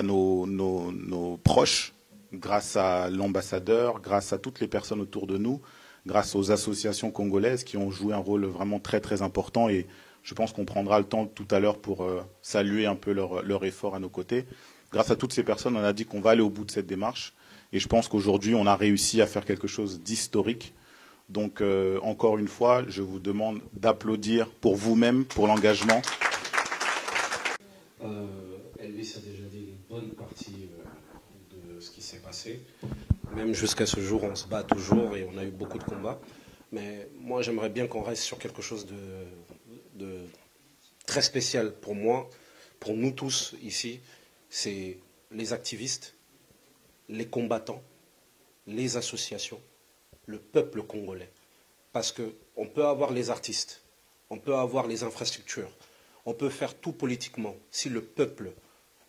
nos proches, grâce à l'ambassadeur, grâce à toutes les personnes autour de nous, grâce aux associations congolaises qui ont joué un rôle vraiment très très important. Et je pense qu'on prendra le temps tout à l'heure pour saluer un peu leur effort à nos côtés. Grâce à toutes ces personnes, on a dit qu'on va aller au bout de cette démarche Et je pense qu'aujourd'hui, on a réussi à faire quelque chose d'historique. Donc, encore une fois, je vous demande d'applaudir pour vous-même, pour l'engagement. Elvis a déjà dit une bonne partie de ce qui s'est passé. Même jusqu'à ce jour, on se bat toujours et on a eu beaucoup de combats. Mais moi, j'aimerais bien qu'on reste sur quelque chose de très spécial pour moi, pour nous tous ici. C'est les activistes, les combattants, les associations, le peuple congolais. Parce qu'on peut avoir les artistes, on peut avoir les infrastructures, on peut faire tout politiquement. Si le peuple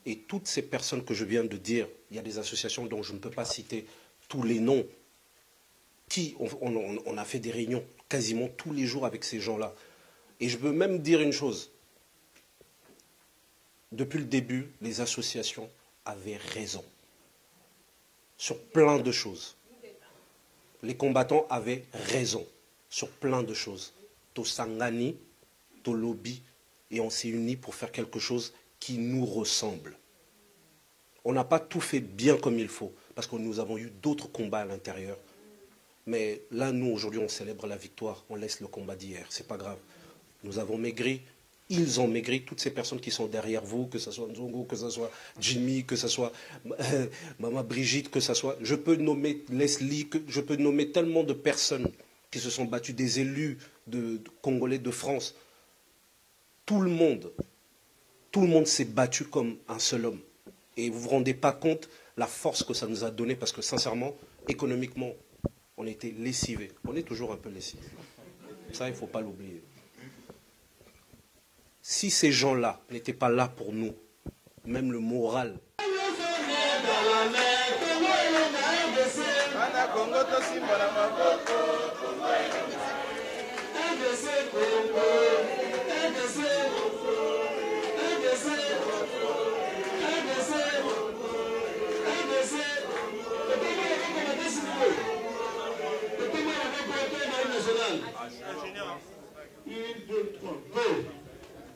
et toutes ces personnes que je viens de dire, il y a des associations dont je ne peux pas citer tous les noms, on a fait des réunions quasiment tous les jours avec ces gens-là. Et je veux même dire une chose. Depuis le début, les associations avaient raison sur plein de choses. Les combattants avaient raison sur plein de choses. Tosangani, Tolobi, et on s'est unis pour faire quelque chose qui nous ressemble. On n'a pas tout fait bien comme il faut, parce que nous avons eu d'autres combats à l'intérieur. Mais là, nous, aujourd'hui, on célèbre la victoire. On laisse le combat d'hier. C'est pas grave. Nous avons maigri. Ils ont maigri. Toutes ces personnes qui sont derrière vous, que ce soit Nzongo, que ce soit Jimmy, que ce soit Maman Brigitte, que ce soit... Je peux nommer Leslie, je peux nommer tellement de personnes qui se sont battues, des élus de Congolais de France. Tout le monde s'est battu comme un seul homme. Et vous ne vous rendez pas compte la force que ça nous a donné, parce que sincèrement, économiquement, on était lessivés. On est toujours un peu lessivés. Ça, il ne faut pas l'oublier. Si ces gens-là n'étaient pas là pour nous, même le moral...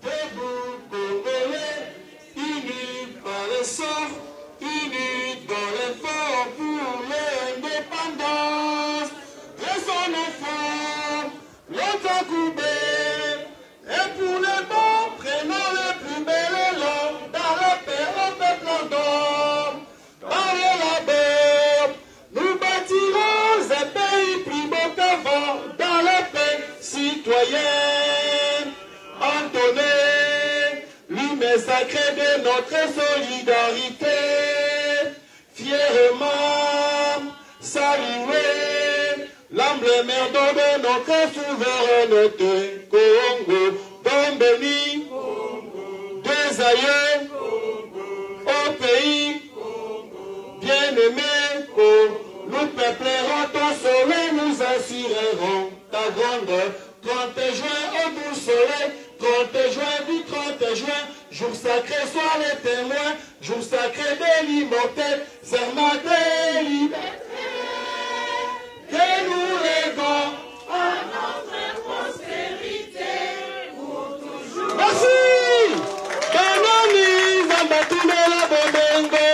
Debout Congolais, unis par le sang, unis dans l'effort pour l'indépendance. Laissons nos femmes, longtemps coupés, et pour les bons, prenons le plus bel élan, dans la paix au peuple en dôme. Dans le labeur, nous bâtirons un pays plus beau qu'avant, dans la paix citoyenne. Entonner l'humain sacré de notre solidarité, fièrement saluer l'emblème de notre souveraineté. Congo, don béni des aïeux, au pays bien-aimé, nous peuplerons ton soleil, nous assurerons ta grandeur. 30 juin au doux soleil, 30 juin du 30 juin, jour sacré, sois les témoins, jour sacré de l'immortel, serment de liberté, que nous léguons à notre postérité pour toujours. Merci! Kanoni, Zambatune la Bobengo.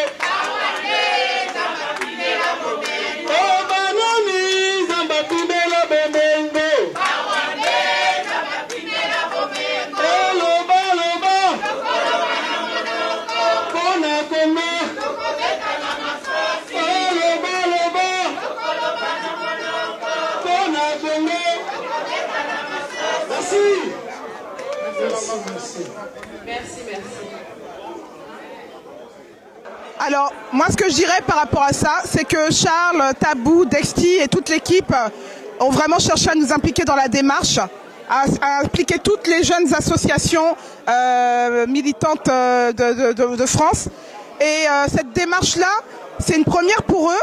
Oh, Banoni, Zambatune la Bobengo. Merci. Alors, moi, ce que je dirais par rapport à ça, c'est que Charles, Tabou, Dexty et toute l'équipe ont vraiment cherché à nous impliquer dans la démarche, à impliquer toutes les jeunes associations militantes de France. Et cette démarche-là, c'est une première pour eux.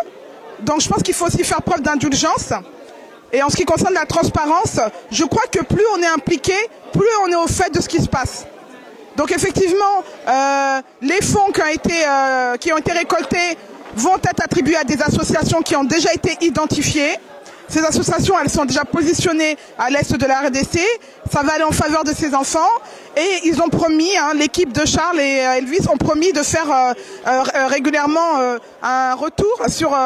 Donc, je pense qu'il faut aussi faire preuve d'indulgence. Et en ce qui concerne la transparence, je crois que plus on est impliqué, plus on est au fait de ce qui se passe. Donc effectivement, les fonds qui ont été récoltés vont être attribués à des associations qui ont déjà été identifiées. Ces associations, elles sont déjà positionnées à l'est de la RDC. Ça va aller en faveur de ces enfants. Et ils ont promis, l'équipe de Charles et Elvis ont promis de faire régulièrement un retour sur,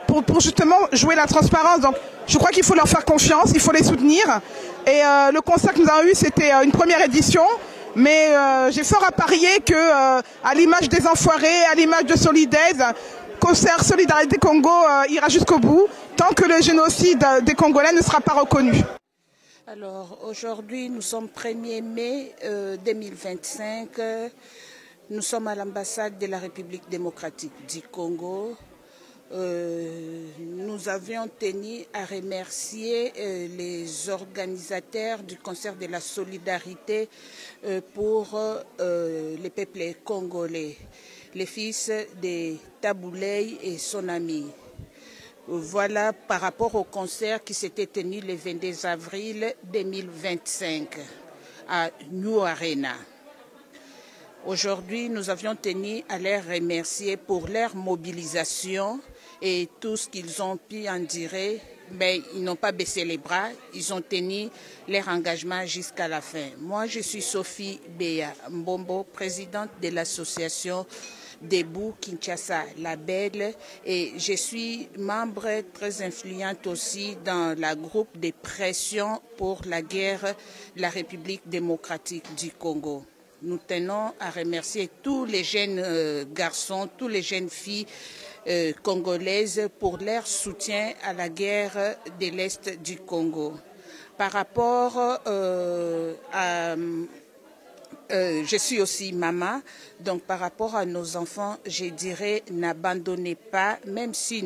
pour justement jouer la transparence. Donc je crois qu'il faut leur faire confiance, il faut les soutenir. Et le concert que nous avons eu, c'était une première édition. Mais j'ai fort à parier que, à l'image des Enfoirés, à l'image de Solidaise, concert Solidarité Congo ira jusqu'au bout, tant que le génocide des Congolais ne sera pas reconnu. Alors aujourd'hui, nous sommes 1er mai 2025. Nous sommes à l'ambassade de la République démocratique du Congo. Nous avions tenu à remercier les organisateurs du concert de la solidarité pour les peuples congolais, les fils de Tabouley et son ami. Voilà par rapport au concert qui s'était tenu le 22 avril 2025 à New Arena. Aujourd'hui, nous avions tenu à les remercier pour leur mobilisation et tout ce qu'ils ont pu en dire, mais ils n'ont pas baissé les bras, ils ont tenu leur engagement jusqu'à la fin. Moi, je suis Sophie Béa Mbombo, présidente de l'association Debout Kinshasa la Belle, et je suis membre très influente aussi dans la groupe de pression pour la guerre de la République démocratique du Congo. Nous tenons à remercier tous les jeunes garçons, toutes les jeunes filles congolaises pour leur soutien à la guerre de l'Est du Congo. Par rapport à... je suis aussi maman, donc par rapport à nos enfants, je dirais n'abandonnez pas, même si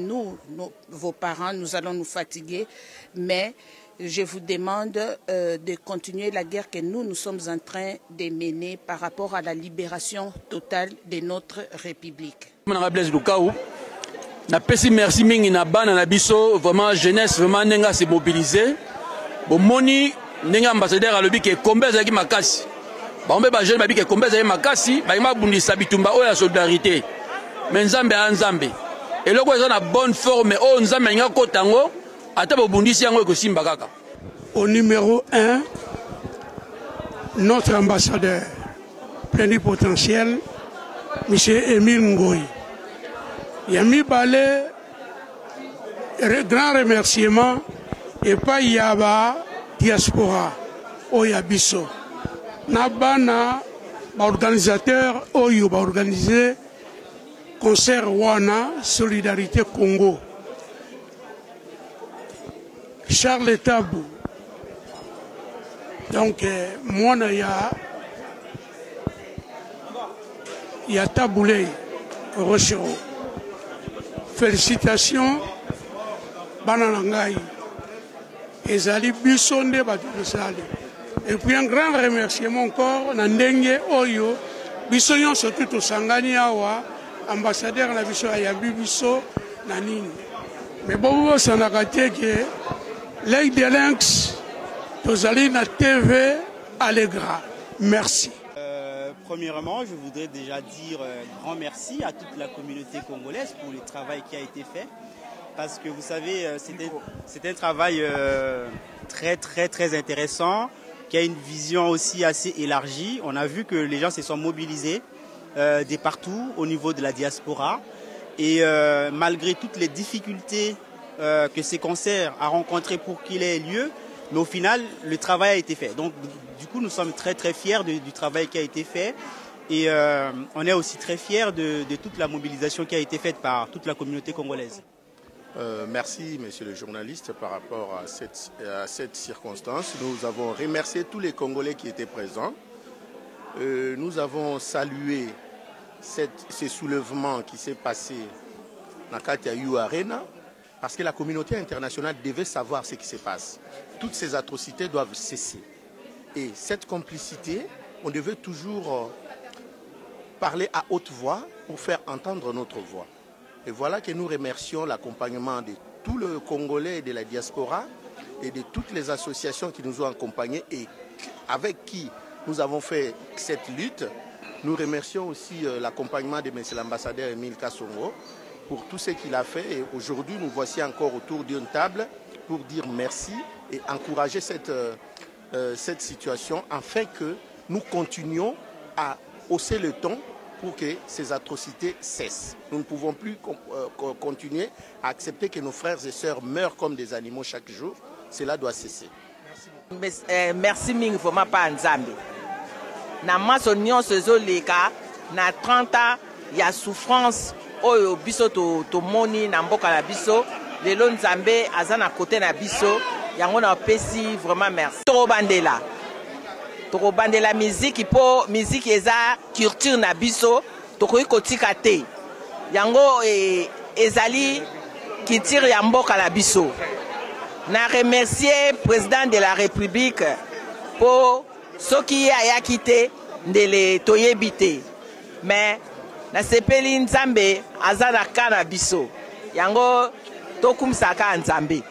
vos parents, nous allons nous fatiguer, mais je vous demande de continuer la guerre que nous sommes en train de mener par rapport à la libération totale de notre République. Merci mingi na bana na biso, vraiment jeunesse vraiment nenga se mobiliser. Bon moni nenga ambassadeur alobi ke kombe zaki makasi. Ba ombe ba jeune ba bi ke kombe zaki makasi, ba ima bundisa bitumba o ya solidarité. Mais nzambe a nzambe. Et loko eza na bonne forme o nzambe nga kotango ata bo bundisi yango ko simba kaka. Au numéro 1, notre ambassadeur plénipotentiel, M. Émile Ngoï. Yami Balé, grand remerciement, et pas Yaba diaspora, Oyabiso. Nabana, organisateur, Oyo, organisé concert Wana, Solidarité Congo. Charles Tabou. Donc, moi, il y a Tabouley, Rochero. Félicitations, Bananangaï, Ezali Bissonde Badoussali. Et puis un grand remerciement encore, Nandenge Oyo, Bissonyon surtout au Sangani Awa, ambassadeur na Bisso Ayabi Bisso, Nanine. Mais bon, ça n'a pas été que l'œil de lynx, Tozali na TV Allegra. Merci. Premièrement, je voudrais déjà dire un grand merci à toute la communauté congolaise pour le travail qui a été fait. Parce que vous savez, c'est un travail très intéressant, qui a une vision aussi assez élargie. On a vu que les gens se sont mobilisés de partout au niveau de la diaspora. Et malgré toutes les difficultés que ces concerts a rencontrées pour qu'il ait lieu, mais au final, le travail a été fait. Donc, du coup, nous sommes très fiers du travail qui a été fait. Et on est aussi très fiers de toute la mobilisation qui a été faite par toute la communauté congolaise. Merci, monsieur le journaliste, par rapport à cette circonstance. Nous avons remercié tous les Congolais qui étaient présents. Nous avons salué ce soulèvement qui s'est passé dans Katia Yu Arena, parce que la communauté internationale devait savoir ce qui se passe. Toutes ces atrocités doivent cesser. Et cette complicité, on devait toujours parler à haute voix pour faire entendre notre voix. Et voilà que nous remercions l'accompagnement de tout le Congolais et de la diaspora et de toutes les associations qui nous ont accompagnés et avec qui nous avons fait cette lutte. Nous remercions aussi l'accompagnement de M. l'ambassadeur Émile Kassongo pour tout ce qu'il a fait. Et aujourd'hui, nous voici encore autour d'une table pour dire merci et encourager cette situation afin que nous continuons à hausser le ton pour que ces atrocités cessent. Nous ne pouvons plus continuer à accepter que nos frères et sœurs meurent comme des animaux chaque jour. Cela doit cesser. Merci mingi vraiment pa Nzambe. Na maso nyonso ezoleka na 30 ans ya souffrance oyo biso to moni na mboka na biso. Lelo Nzambe aza na côté na biso. Yango na pesi vraiment merci. Toko bandela musique po musique eza culture na biso tokoki kotika te. Yango ezali culture ya mboka na biso. Na remercier président de la République pour ce qui a quitté ndele toyebite. Mais na sepeli Nzambe azana kana biso. Yango tokumsaka Nzambe.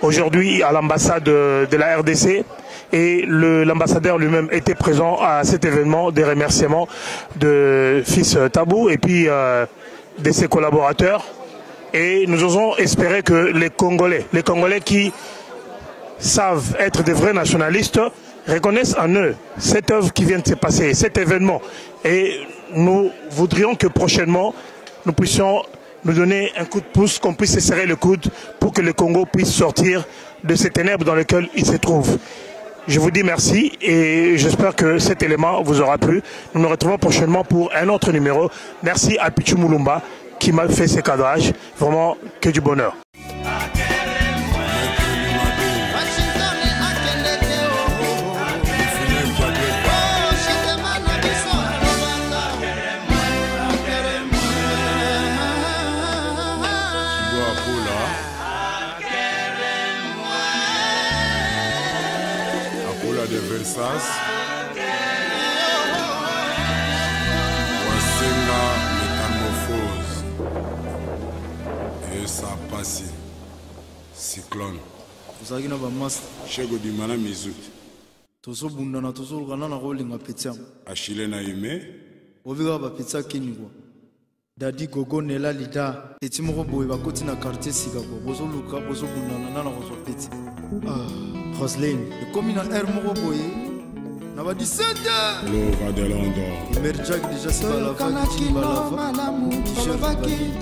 Aujourd'hui à l'ambassade de la RDC et l'ambassadeur lui-même était présent à cet événement des remerciements de Fils Tabou et puis de ses collaborateurs. Et nous osons espérer que les Congolais qui savent être des vrais nationalistes, reconnaissent en eux cette œuvre qui vient de se passer, cet événement. Et nous voudrions que prochainement, nous puissions nous donner un coup de pouce, qu'on puisse se serrer le coude pour que le Congo puisse sortir de ces ténèbres dans lesquelles il se trouve. Je vous dis merci et j'espère que cet élément vous aura plu. Nous nous retrouvons prochainement pour un autre numéro. Merci à Pichu Moulumba qui m'a fait ces cadrages. Vraiment que du bonheur. De Versas Wasenga métamorphose et ça passe cyclone ozalaki na bamasa shego dimana mizuti tozobundana tozolukana na kolinga petiamo achile na ime obika bapetisa kinikwa dadi gogo nela lida peti moko boye bakoti na quartier sika kwa bozoluka bozobundana nana kozwa peti Roseline, comme il y a un mot boy, on va 17 heures. L'ova de Londres. Merjak déjà c'est pas la vague qui va la vague. T-shirt bali.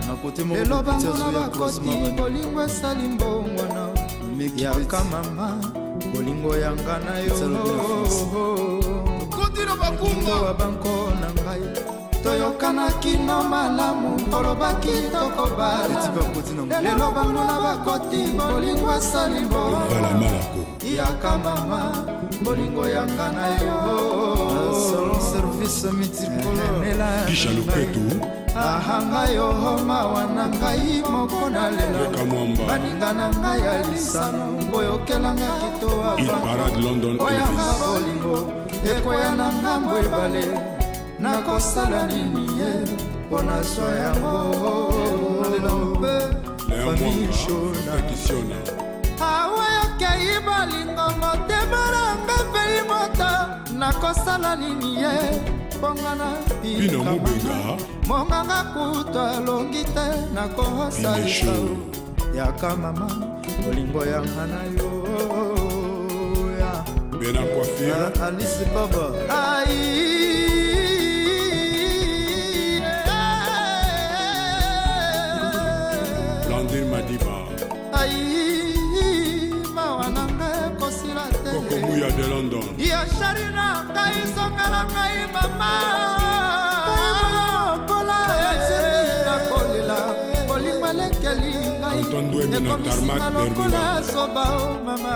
Na côté mon petit asso ya Cosma. Bolingo salimbo wana. Ya kamama. Bolingo yanga na yo. Kotira bakungo banko na ngai. Toyokana kino malamu olobaki tokobala lelo bamona bakoti bolingo salimbo yaka mama bolingo yanga na yo salon service multicolore kisha lupetu ahanga yo homa wana ngai moko na lelo baninga na ngai ya lisano boyokelanga kitoa il parade London oyanga bolingo ekoya na ngambo ebale nakosala nini ye mpona swa yango famishona awayokei balingo motema nanga peli mota nakosala nini ye mpongana bino mobenga monganga kutu alongi te nakosalisa yaka mama bolingo yanga na yo bena coiffure Alice Baba Madiba ai mawananga kosila te Kokomuya de London ya sharina kai songala kai mama kola ya kolila kolimale kelinga Tonduende na tarmac bermuda soba mama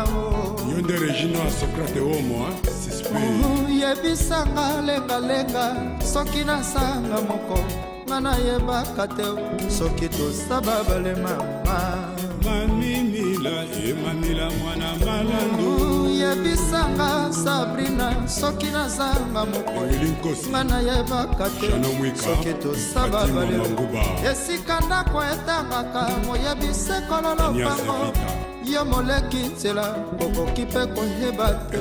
Yonde Regina Socrate homo suspect yebisanga lenga soki nasanga moko ngana yebaka te soki tosaba bale mama mamimila emamila mwana malandu yebisanga Sabrina soki nazanga moko ngana yebaka te soki tosaba bale esika ndako etangaka moyebise kololo bango yo moleki nzela okoki mpe koyeba te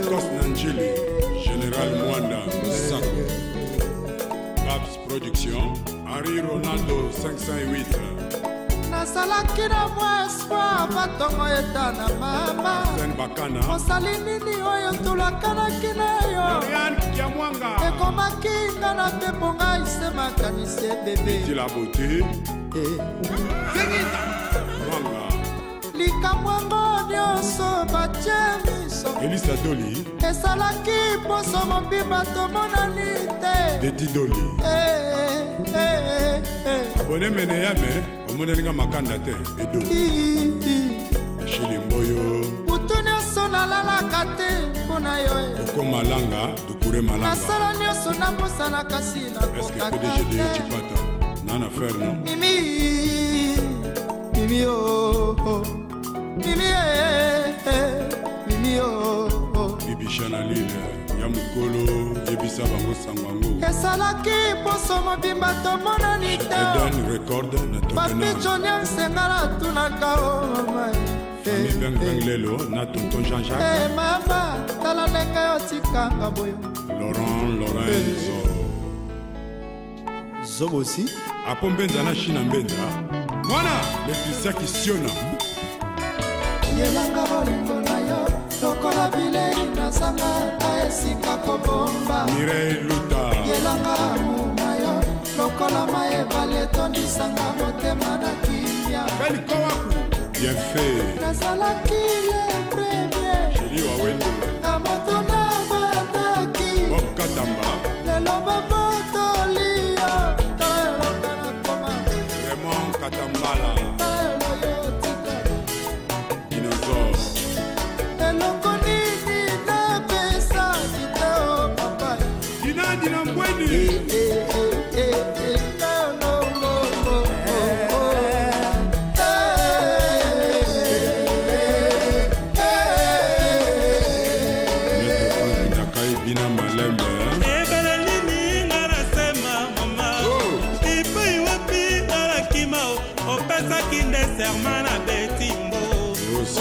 Général Mwanda Sako Babs Production Henri Ronaldo 508 osalaki na mwa espoir batongo eta na mama osali nini oyo tolakanaki na yo ekomaki nga na mpepo ngai se makanisi ebebe likambo yango nyonso batie miso esalaki poso mobimba tomonani te bonemene yame omonelinga makanda te edo shilimboyo butu nyonso nalalaka te mpona yo okomalanga dukure malanga nasala nyonso nabosana kasi nakokaka te nana frère non mimi mimi oh mimi mimi oh bibi chanalile ya mukolo yebisa bango sangwango esalaki poso mobimba tomonani te papi jonian sengala tunaka o mama famille lelo na tonton Jean-Jacques mama tala ndenge yo tikanga boyo Lorenzo zobosi apo mbenza na shina mbenza mwana lekrisia kisiona yelanga bolingo na yo lokola bilei nasanga na esika kobomba Luta yelanga muna yo lokola mayebale tondisanga motema na kimia bien fait nasalaki le premier na moto na bataki lelo babotoliyo taeloka na koma Raymond Katambala eloko nini napesa kiteo papa dina mbweni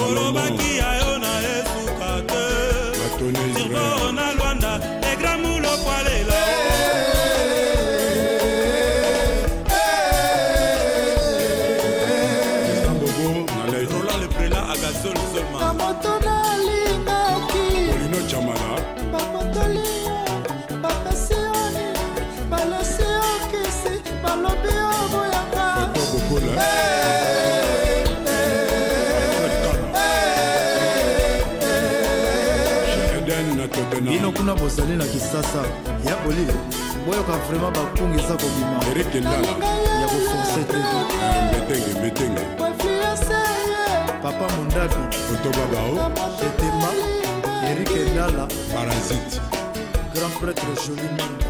olobaki ayo na esuka te sirvo na lwanda egramulo kwalela Roland le prélat à gazole seulement bamoto nalingaki bamotoliyo bapesioni balosiokisi balobi yo boyanga bino kuna bozali na kisasa ya boli boyoka vraimen bakungi eza kobima ya koforce te papa mondavi etema erik endala parasite grand prêtre jolimi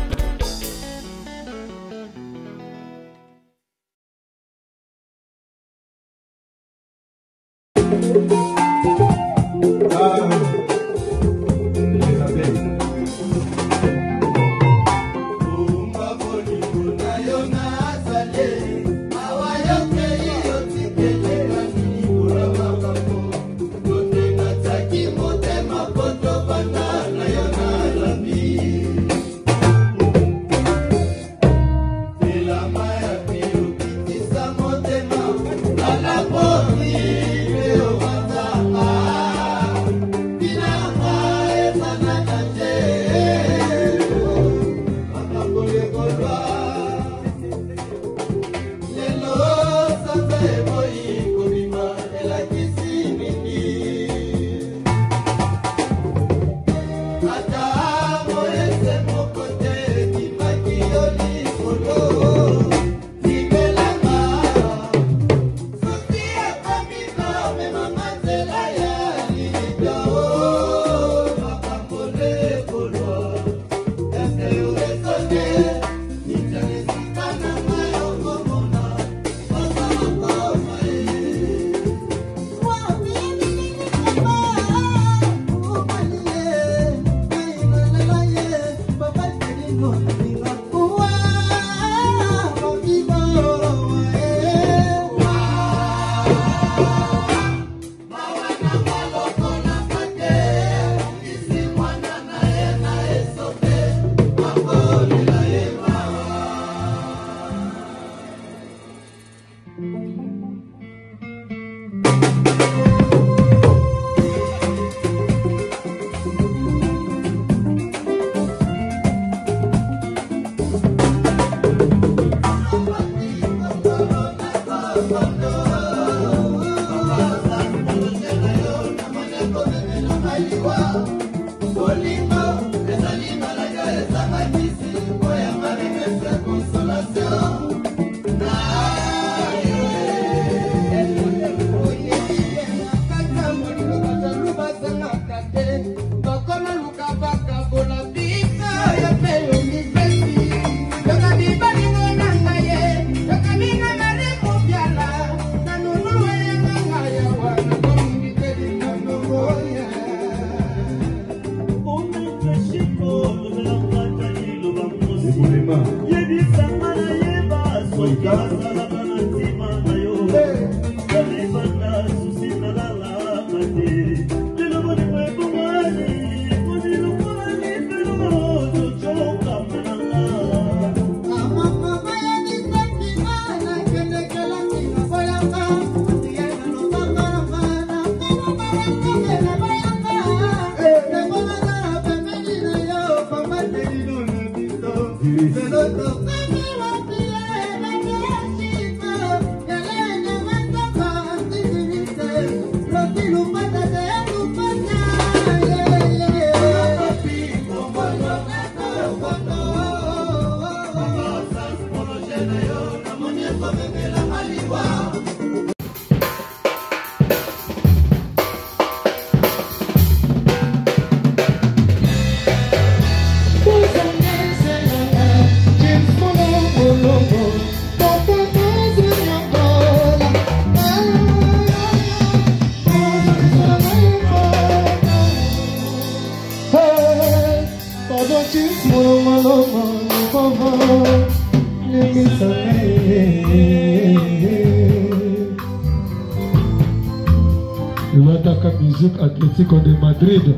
Atlético de Madrid.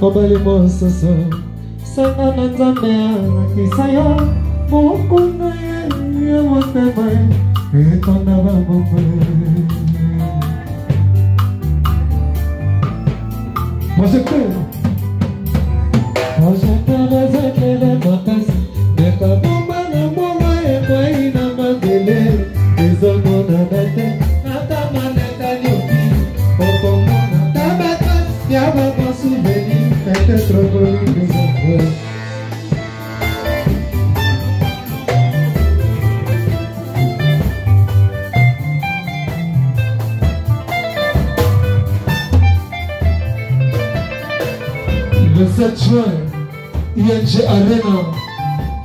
Kobali mososo sanga na nzambe akisa yo mokunda ya motema etonda bambombe Mojekele makasi nekabomba na mbongo ekwai na mabele ezomona bete natamaneta nyoki okomona tabaka yababa souveni peut-être pour les enfants. Le 7 juin, ING Arena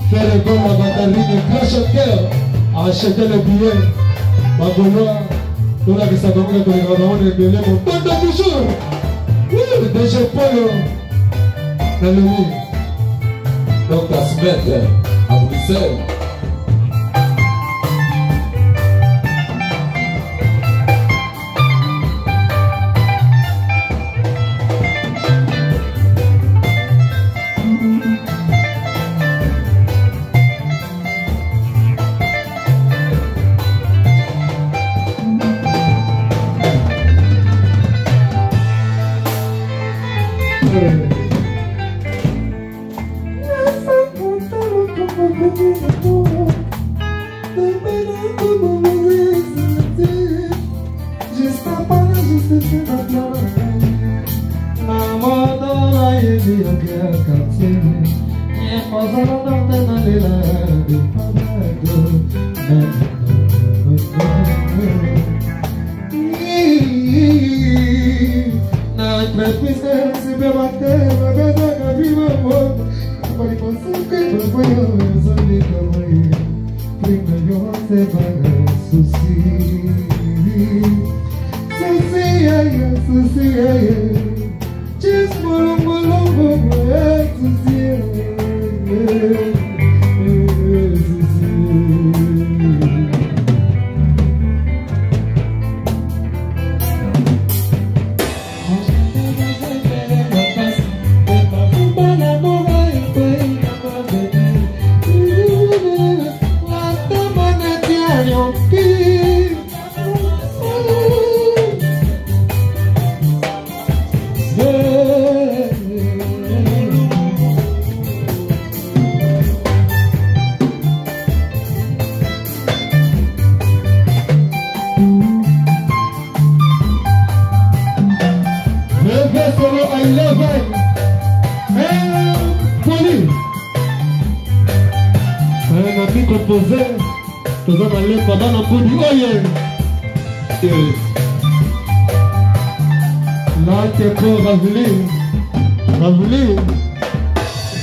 fait le goal à Batarine, Clash of Cœur a acheté le billet. Bagoloa, tout là que ça va me donner le billet, mon bon de toujours. Oui, déjà Polo. Donc la semaine à Bruxelles.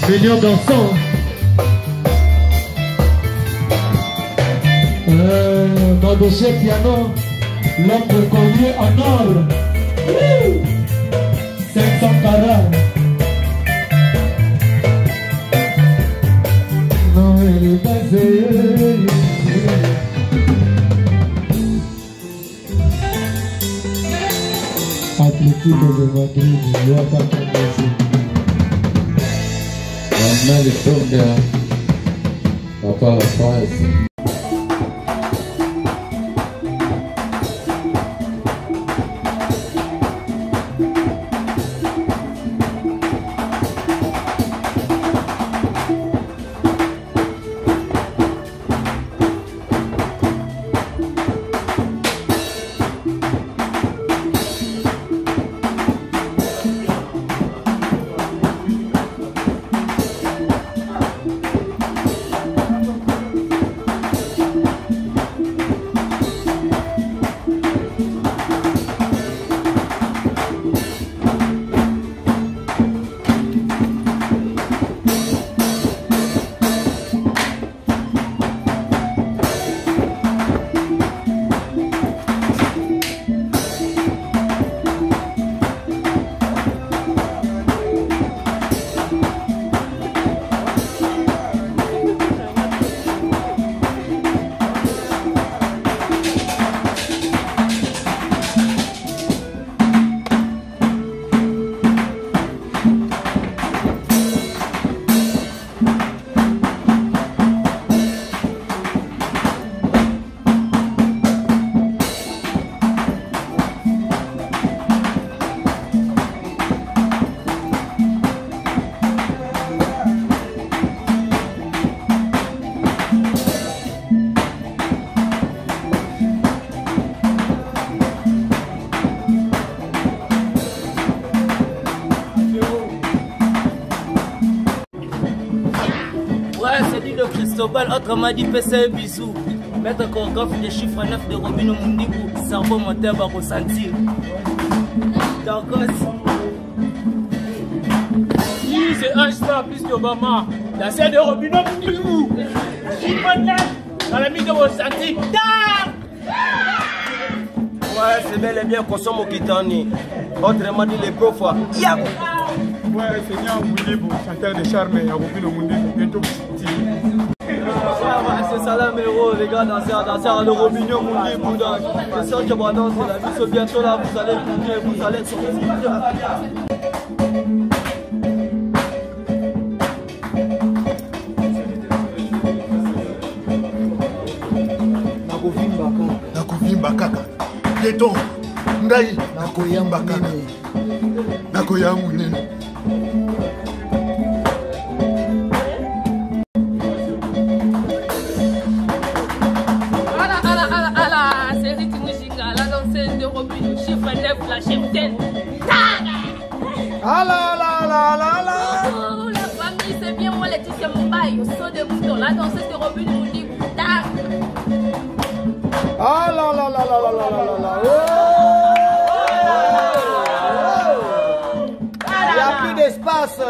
Millions d'enfants. Madoché piano, l'homme de collier en or. 500 carats. Non, elle est basée. Atlético de Madrid, il n'y a pas de Maintenant, les tombes à part la France. global, autrement dit, fais un bisou. Mettre chorégraphe des chiffres 9 de Robin Mundibu, cerveau moteur va ressentir. D'accord. Oui, c'est un star plus qu'Obama. La scène de Robin Mundibu. Chiffre 9 dans la mise de ressentir. Ouais, c'est bel et bien consomme au Kitani. Autrement dit, les pauvres fois. Yab! Ouais, c'est bien Mundibu, chanteur de charme, il y a Robin Mundibu, bientôt. C'est Salam héros, les gars, dansez le Robinho Mundibu. C'est ça que je danse, la vie, bientôt là, vous allez bouger, vous allez sortir. Nakovimba kaka yeto ngai nakoyamba kaka nakoya munene c'est rythme musical la danseuse de Robin chiffre 9 la chemtaine la famille c'est bien moi Laetitia Mumbai au son de Mouton la danseuse de Robin Mundibu. Ah là là là là là là là là. Il n'y a plus d'espace.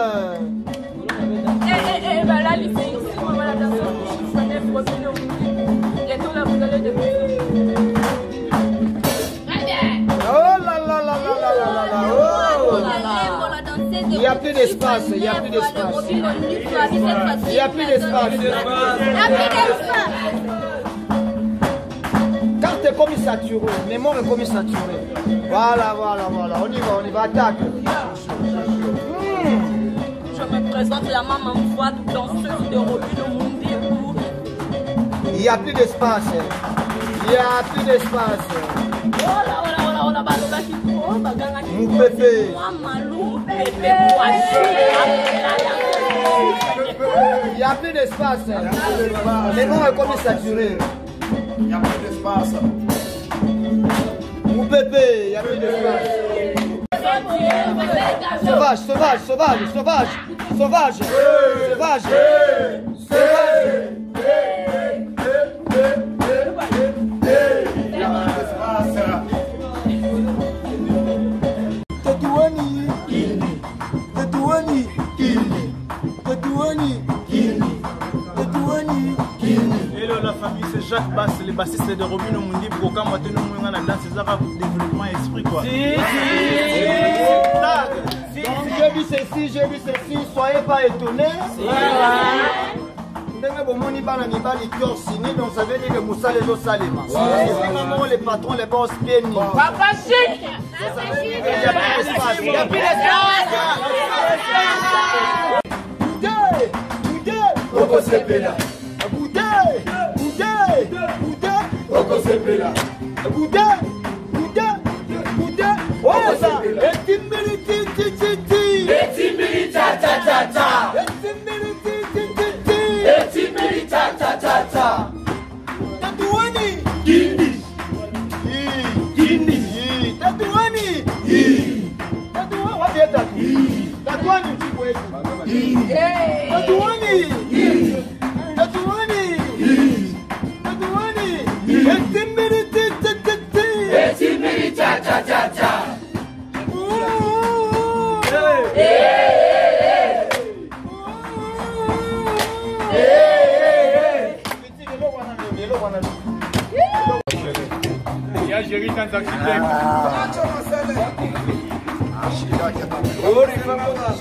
Bah là, lycée ici, on va la danser. Je suis un Robin Mundibu. Bientôt là, vous allez découvrir. Oh là là là là là là là. Il n'y a plus d'espace. Il n'y a plus d'espace. Il n'y a plus d'espace. Carte est comme saturée, mémoire est comme saturée. Voilà, on y va, attaque. Je me présente la maman voix danseuse de Robin Mundibu. Il n'y a plus d'espace. Il n'y a plus d'espace. Mon pépé. Il n'y a plus d'espace. Mémoire est comme saturée. Il n'y a plus d'espace. Mon bébé, il n'y a plus d'espace. Sauvage, sauvage, sauvage, sauvage, sauvage, sauvage, sauvage. Tetouani, Tetouani, Tetouani, Tetouani. Hello la famille, c'est Jacques Bass, les bassistes de Robin Mundibu. Pour quand moi tenons mon dans ces arabes développement esprit quoi. Si j'ai vu ceci, soyez pas étonnés. Donc ça veut dire que Moussa les autres salima. Les patrons, les boss bénis. Papa chic. Il n'y a plus d'espace. Il n'y a plus d'espace.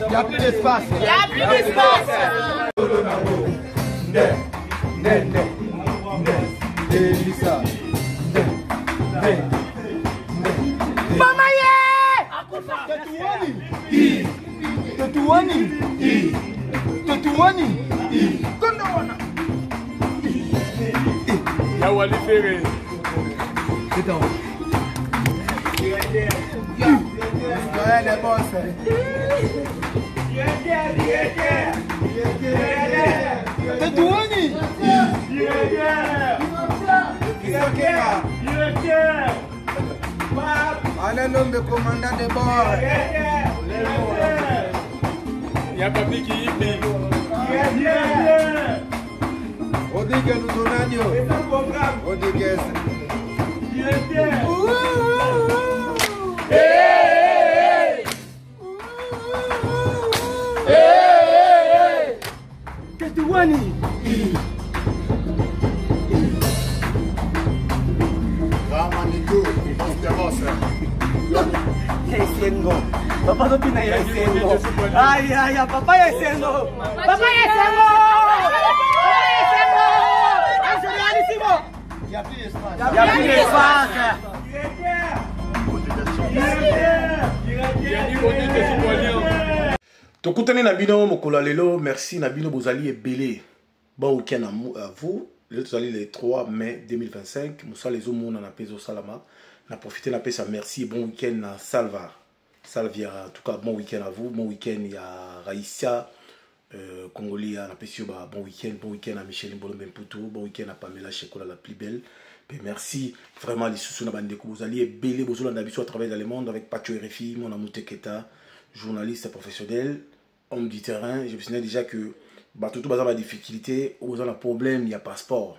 Il n'y a plus d'espace. Il n'y a plus d'espace. Allez, l'homme de commandant de bord. Il y a papi qui y vit. Rodriguez Luzonadio. Rodriguez. Ketuwani. Ramanito. Esengo. Papa no pina ya Esengo. Ay, ay, papa ya Esengo. Papa ya Esengo. Papa ya Esengo. Nacionalísimo. Ya plus espace. Ya plus espace. Tokutani na bino mokolo lelo, merci na bino bozali ebele. Bon week-end à vous. Le tozali le 3 mai 2025. Moussa les hommes na peso salama. Na profité na pesa merci bon week-end à Salvia. En tout cas bon week-end à vous. Bon week-end à Raïssa. Congolais na pesio ba bon week-end à Michel Mbolo Mputu. Bon week-end à Pamela Chekola la plus belle. Et merci vraiment les sous na bandeko bozali ebele bozola na biso à travers dans le monde avec Pacho RFI, mon amour Teketa, journaliste professionnel, homme du terrain. Je me souviens déjà que tout bazar la difficulté, aux a un problème, il y a passeport.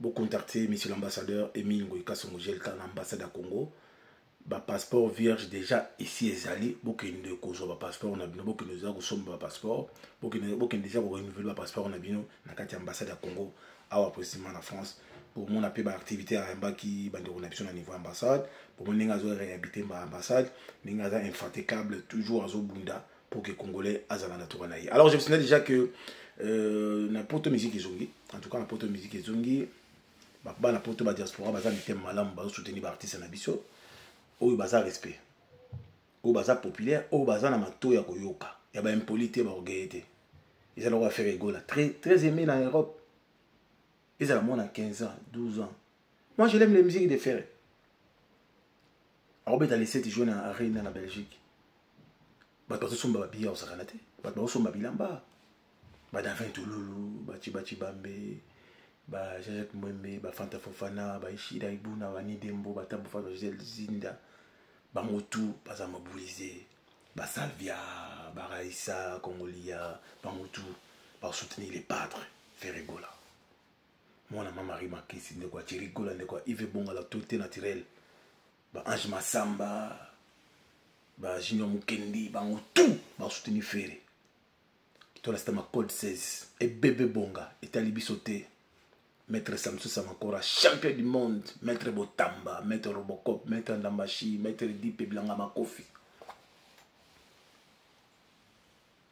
Vous contactez monsieur l'ambassadeur Emile Ngoïka Songogel, l'ambassade à Congo. Passeport vierge déjà ici ezali, beaucoup de causes passeport on a bien beaucoup de gens sont passeport, beaucoup de déjà pour renouveler passeport on a bien na kati ambassade à Congo, à précisément en France. Pour mon appel activité à un qui bande connexion à niveau ambassade, pour mon n'engazo réhabiter ma ambassade, n'engazo infatigable toujours à Zobunda pour que Congolais azala naturanaï. Alors je me souviens déjà que n'importe musique ezongi, en tout cas n'importe musique ezongi, ba n'importe ba diaspora baza mitem malam ba soutenir ba artiste na biso, o baza respect, o baza populaire, o baza na mato ya koyoka, ya ba impolité ba orgueillité. Ils allaient faire rigoler, très aimé en Europe. Ils ont moins 15 ans, 12 ans. Moi, je l'aime les musiques de Ferré. Alors, dans les 7 jours à Rennes, en Belgique. Parce que sont babia au Saranate. Parce que sont babilamba. Dans 20 Touloulou, Bachi Bambe, Jacques Mwembe, Fanta Fofana, Ishida Ibuna, Wani Dembo, Tabufa, Zinda, Bamotu, Bazamaboulisé, Salvia, Raïssa, Congolia, Bamotu, pour soutenir les padres, Ferregola. Moi, ma Marie Makisi, de quoi Chirigola, de quoi Yves Bonga, la autorité naturelle. Ange Massamba, Junior Mukendi, tout, soutenir Ferré. Tout là, c'était ma code 16. Et bébé Bonga, et Talibi sauté. Maître Samsou Samakora, champion du monde. Maître Botamba, Maître Robocop, Maître Ndambashi, Maître Dipe Blanga Makofi.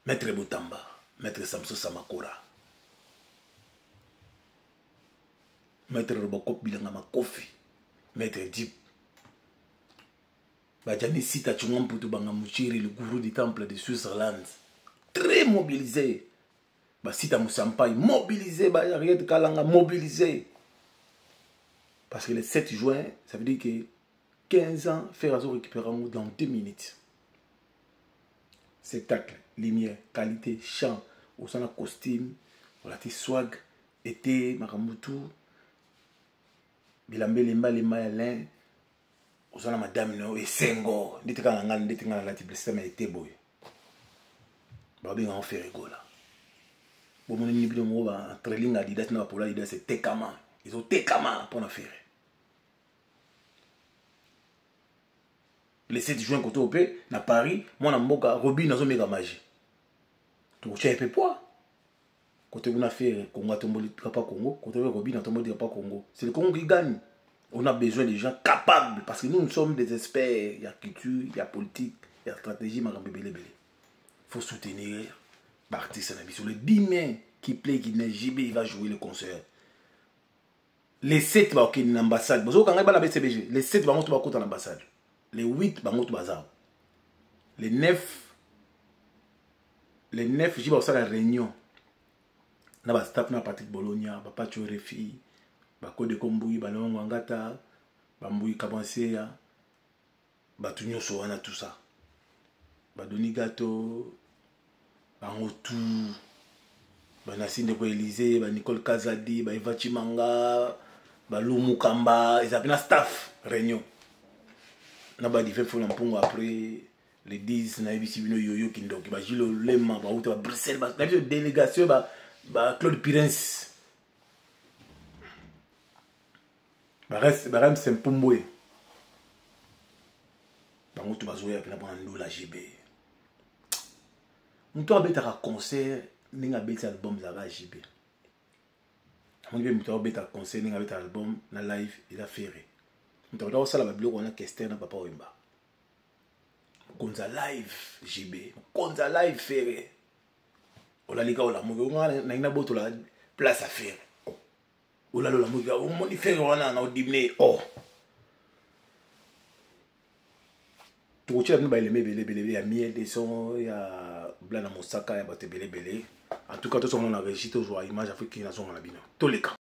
Maître Botamba, Maître Samsou Samakora. Maître Robocop Bilanga Makofi, Maître Dip, Badjani Sita Chungamputu Bangamuchiri, le gourou du temple de Switzerland, très mobilisé. Sita Moussampaï, mobilisé, Ariette Kalanga, mobilisé. Parce que le 7 juin, ça veut dire que 15 ans, Ferrazo récupérera dans 2 minutes. Spectacle, lumière, qualité, chant, au sein de costume, relatif swag, été, Maramutu. Bilambe lemba Alain osana madame no esengo nditika ngana nditika ngana lati blessema eteboy ba binga on fait rigola bon mon ni bilo mo ba trailing Adidas na pour Adidas c'est tekama ils ont tekama pour na faire le 7 juin côté op na Paris moi na mboka Robin nazo mega magie to chepe poids côté on a fait Congo tomboli pas Congo côté Robin tomboli pas Congo c'est le Congo qui gagne. On a besoin de gens capables parce que nous sommes des experts, il y a culture, il y a politique, il y a stratégie, il faut soutenir l'artiste sur le 10 mai qui plaît qui n'est JB, il va jouer le concert. Les 7 va une ambassade. Les 7 va monter en ambassade. Les 8 va monter bazar. Les 9 j'y vais à la réunion. Na ba staff na Patrick Bologna, ba Pacho Refi, ba Code Komboui, ba Longo Ngata, ba Mboui Kabanseya, ba Tunyo Soana tout ça. Ba Doni Gato, ba Ngotu, ba Nassine de Élysée, ba Nicole Kazadi, ba Eva Chimanga, ba Lumu Kamba, ils appellent staff réunion. Na ba dife fona mpongo après les 10 na ibisi bino yoyo kindoki ba Gilo Lema ba uta ba Bruxelles ba délégation ba Claude Pirens barem c'est mpumboe bango tu bazoya pena pona ndula JB mutu abetaka concert ndenge abeti album zaka JB amongi mutu abeta concert ndenge abeta album na live eza fere mutu abeta osala babiloko wana Kester na Papa Wemba konza live JB konza live fere olalika olamuki ongana na botola place à faire olalo olamuki omoni fere wana na odimne tukochela bino baeleme belebele ya miel de son ya blana mosaka ya bato belebele en tout cas tosonga na régie tozwa image afrique na zonga na bino toleka